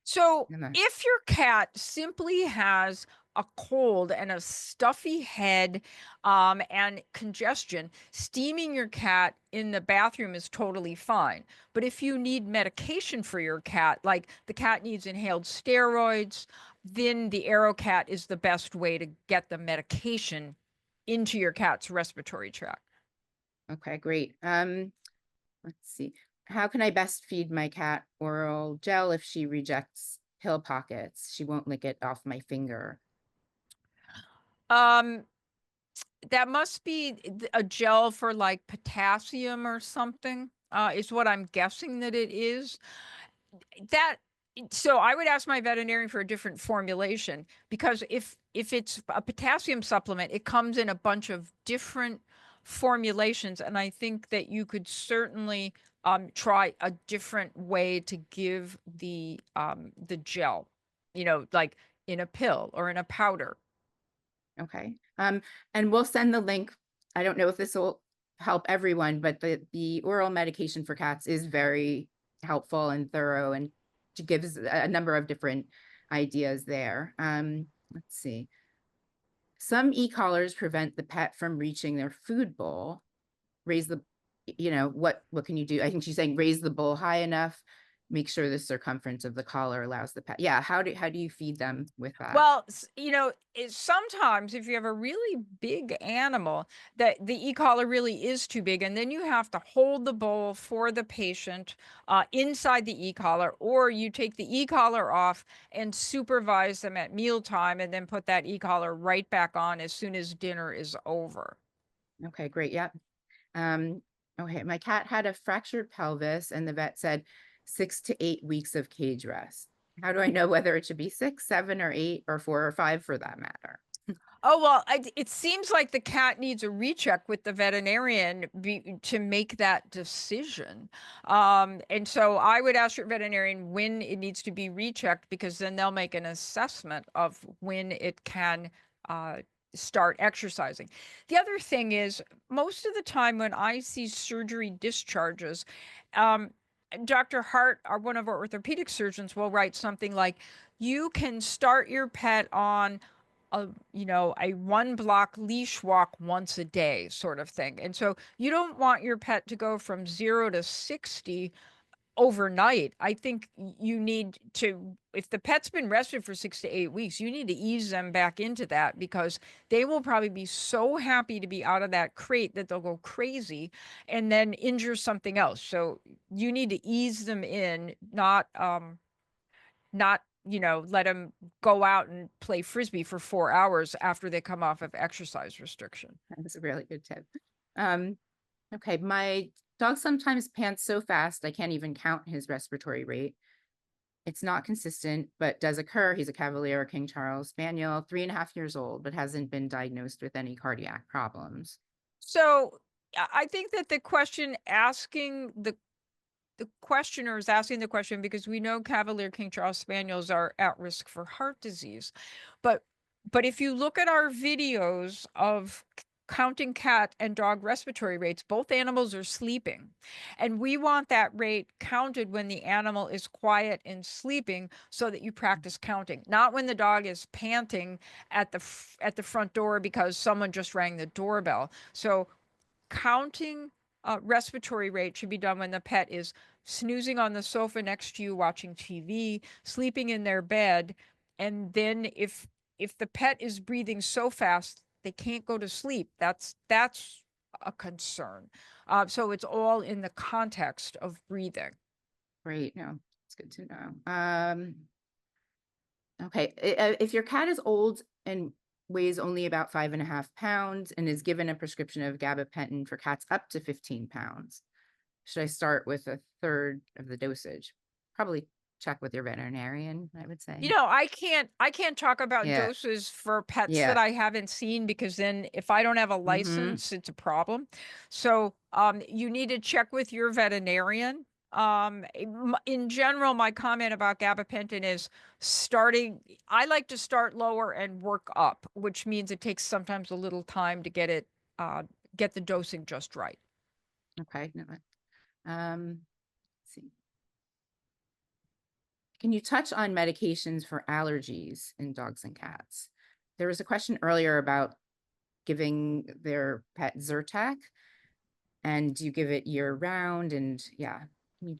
So, In the- if your cat simply has a cold and a stuffy head and congestion, steaming your cat in the bathroom is totally fine. But if you need medication for your cat, like the cat needs inhaled steroids, then the AeroCat is the best way to get the medication into your cat's respiratory tract. Okay, great. Let's see. How can I best feed my cat oral gel if she rejects pill pockets? She won't lick it off my finger. Um, That must be a gel for, like, potassium or something, is what I'm guessing that it is. That so I would ask my veterinarian for a different formulation because if it's a potassium supplement, it comes in a bunch of different formulations, and I think that you could certainly, try a different way to give the gel, like in a pill or in a powder. Okay. And we'll send the link. I don't know if this will help everyone, but the oral medication for cats is very helpful and thorough and gives a number of different ideas there. Let's see. Some e-collars prevent the pet from reaching their food bowl. Raise the, what can you do? I think she's saying raise the bowl high enough, make sure the circumference of the collar allows the pet. Yeah, how do you feed them with that? Well, sometimes if you have a really big animal, that the e-collar really is too big, and then you have to hold the bowl for the patient inside the e-collar, or you take the e-collar off and supervise them at mealtime, and then put that e-collar right back on as soon as dinner is over. Okay, great. Yep. Um, okay, my cat had a fractured pelvis, and the vet said 6 to 8 weeks of cage rest. How do I know whether it should be 6, 7, or 8, or 4 or 5 for that matter? Oh, well, it seems like the cat needs a recheck with the veterinarian to make that decision. And so I would ask your veterinarian when it needs to be rechecked because then they'll make an assessment of when it can uh, start exercising. The other thing is, most of the time when I see surgery discharges, um, Dr. Hart, one of our orthopedic surgeons, will write something like, you can start your pet on a 1 block leash walk once a day sort of thing. And so you don't want your pet to go from 0 to 60 overnight. I think you need to, if the pet's been rested for 6 to 8 weeks, you need to ease them back into that, because they will probably be so happy to be out of that crate that they'll go crazy and then injure something else. So you need to ease them in, not let them go out and play frisbee for 4 hours after they come off of exercise restriction. That was a really good tip. Um, okay, my dog sometimes pants so fast I can't even count his respiratory rate. It's not consistent, but does occur. He's a Cavalier King Charles Spaniel, 3.5 years old, but hasn't been diagnosed with any cardiac problems. So I think that the questioner is asking the question because we know Cavalier King Charles Spaniels are at risk for heart disease. But if you look at our videos of counting cat and dog respiratory rates, both animals are sleeping. And we want that rate counted when the animal is quiet and sleeping, so that you practice counting, not when the dog is panting at the front door because someone just rang the doorbell. So counting respiratory rate should be done when the pet is snoozing on the sofa next to you, watching TV, sleeping in their bed. And then if the pet is breathing so fast they can't go to sleep, that's a concern. So it's all in the context of breathing. Great. No, it's good to know. Okay. If your cat is old and weighs only about 5.5 pounds and is given a prescription of gabapentin for cats up to 15 pounds, should I start with a third of the dosage? Probably check with your veterinarian, I would say. I can't talk about Yeah. doses for pets Yeah. that I haven't seen, because then if I don't have a Mm-hmm. license, it's a problem. So you need to check with your veterinarian. In general, my comment about gabapentin is I like to start lower and work up, which means it takes sometimes a little time to get the dosing just right. Okay. No, let's see. Can you touch on medications for allergies in dogs and cats? There was a question earlier about giving their pet Zyrtec, and do you give it year round? And yeah, can you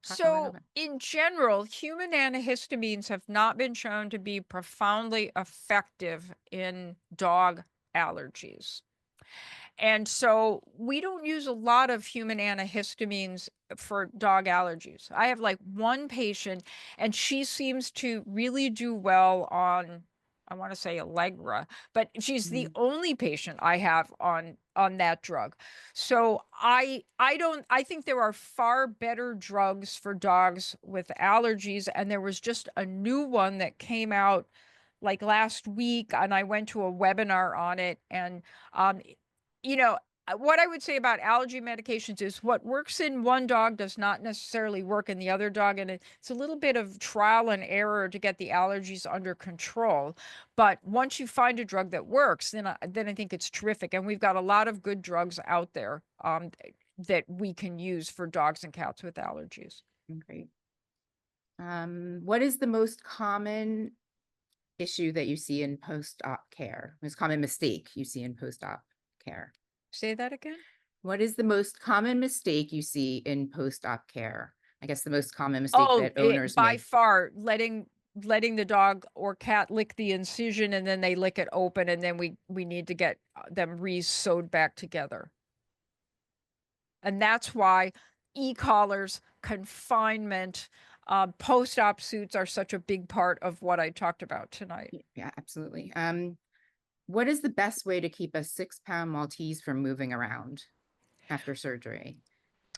talk a little So, bit? in general, human antihistamines have not been shown to be profoundly effective in dog allergies. And so we don't use a lot of human antihistamines for dog allergies. I have like one patient, and she seems to really do well on, I want to say Allegra, but she's the Mm, only patient I have on that drug. So I think there are far better drugs for dogs with allergies, and there was just a new one that came out like last week, and I went to a webinar on it. And um you know, what I would say about allergy medications is what works in one dog does not necessarily work in the other dog. And it's a little bit of trial and error to get the allergies under control. But once you find a drug that works, then I think it's terrific. And we've got a lot of good drugs out there that we can use for dogs and cats with allergies. great. What is the most common issue that you see in post-op care? Most common mistake you see in post-op care? Say that again. What is the most common mistake you see in post-op care? I guess the most common mistake Oh, that owners by make. far, letting the dog or cat lick the incision and then they lick it open, and then we need to get them re-sewed back together. And that's why e-collars, confinement, post-op suits are such a big part of what I talked about tonight. Yeah, absolutely. What is the best way to keep a 6-pound Maltese from moving around after surgery?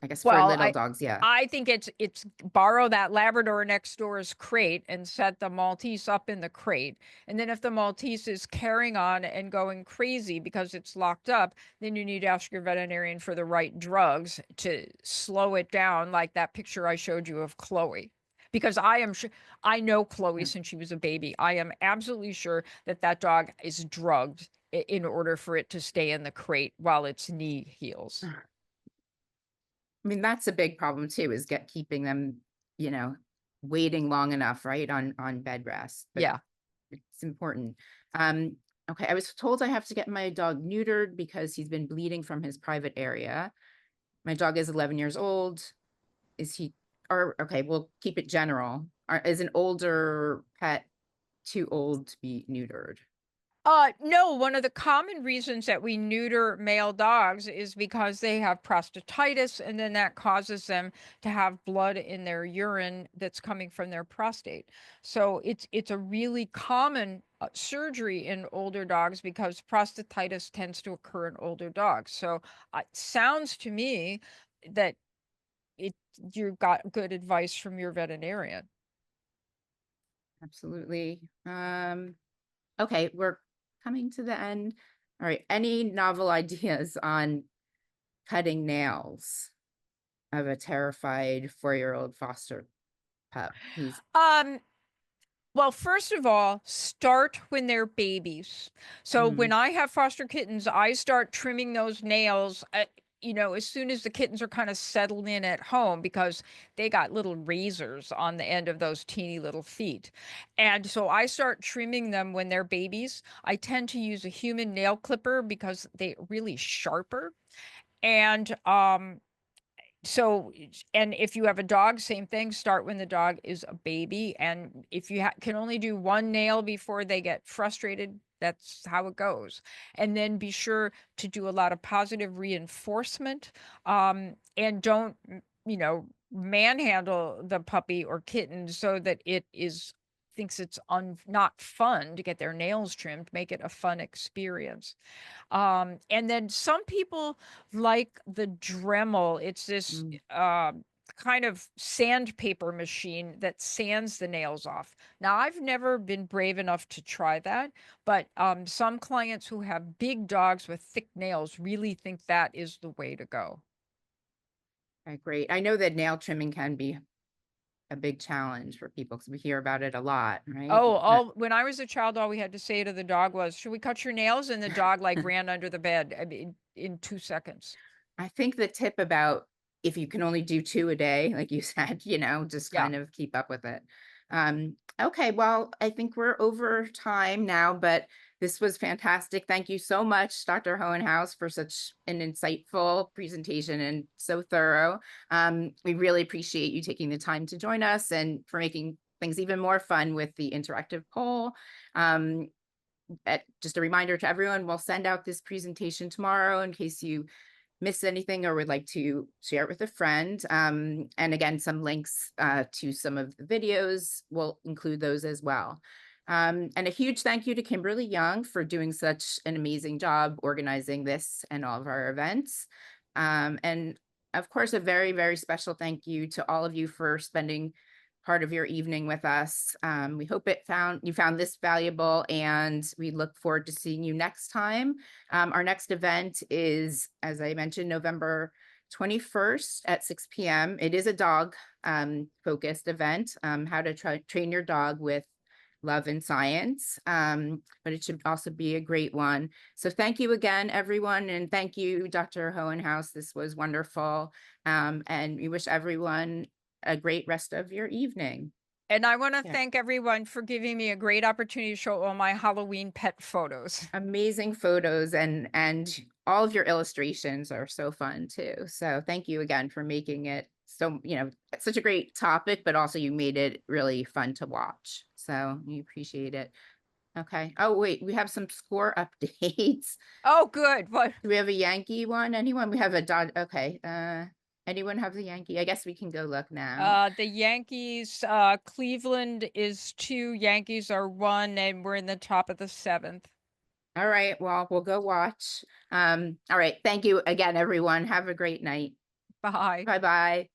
I guess for Well, little I dogs, yeah. I think it's borrow that Labrador next door's crate and set the Maltese up in the crate. And then if the Maltese is carrying on and going crazy because it's locked up, then you need to ask your veterinarian for the right drugs to slow it down, like that picture I showed you of Chloe. Because I know Chloe Yeah. since she was a baby. I am absolutely sure that that dog is drugged in order for it to stay in the crate while its knee heals. I mean, that's a big problem too, is keeping them, waiting long enough, right, on bed rest. But Yeah. It's important. Um, okay, I was told I have to get my dog neutered because he's been bleeding from his private area. My dog is 11 years old. Is he, or okay, we'll keep it general. Is an older pet too old to be neutered? No, one of the common reasons that we neuter male dogs is because they have prostatitis, and then that causes them to have blood in their urine that's coming from their prostate. So it's a really common surgery in older dogs because prostatitis tends to occur in older dogs. So it sounds to me that it you got good advice from your veterinarian. Absolutely. Okay, we're coming to the end. All right, any novel ideas on cutting nails of a terrified 4-year-old foster pup who's Um, Well, first of all, start when they're babies. So when mm, I have foster kittens, I start trimming those nails, as soon as the kittens are kind of settled in at home because they got little razors on the end of those teeny little feet. And so I start trimming them when they're babies. I tend to use a human nail clipper because they're really sharper. And and if you have a dog, same thing, start when the dog is a baby, and if you can only do one nail before they get frustrated, that's how it goes. And then be sure to do a lot of positive reinforcement, and don't, manhandle the puppy or kitten so that it is thinks it's not fun to get their nails trimmed. Make it a fun experience. And then some people like the Dremel. It's this mm. kind of sandpaper machine that sands the nails off. Now, I've never been brave enough to try that, but some clients who have big dogs with thick nails really think that is the way to go. Okay, great. I know that nail trimming can be a big challenge for people because we hear about it a lot, right? Oh, all when I was a child, all we had to say to the dog was, "Should we cut your nails?" And the dog like ran under the bed. I mean, in 2 seconds. I think the tip about if you can only do 2 a day, like you said, just Yeah. kind of keep up with it. Okay, well, I think we're over time now, but this was fantastic. Thank you so much, Dr. Hohenhaus, for such an insightful presentation and so thorough. We really appreciate you taking the time to join us and for making things even more fun with the interactive poll. Um, just a reminder to everyone, we'll send out this presentation tomorrow in case you missed anything or would like to share it with a friend. And again, some links to some of the videos, we'll include those as well. And a huge thank you to Kimberly Young for doing such an amazing job organizing this and all of our events. And of course, a very, very special thank you to all of you for spending part of your evening with us. We hope you found this valuable, and we look forward to seeing you next time. Our next event is, as I mentioned, November 21st at 6 p.m. It is a dog focused event, how to train your dog with love and science, but it should also be a great one. So thank you again, everyone, and thank you, Dr. Hohenhaus. This was wonderful, and we wish everyone a great rest of your evening. And I want to Yeah. thank everyone for giving me a great opportunity to show all my Halloween pet photos. Amazing photos, and all of your illustrations are so fun too. So thank you again for making it so, such a great topic, but also you made it really fun to watch. So we appreciate it. Okay. Oh, wait, we have some score updates. Oh, good. What? Do we have a Yankee one? Anyone? We have a Dodge. Okay. Anyone have the Yankee? I guess we can go look now. The Yankees, Cleveland is 2, Yankees are 1, and we're in the top of the 7th. All right. Well, we'll go watch. All right. Thank you again, everyone. Have a great night. Bye. Bye bye.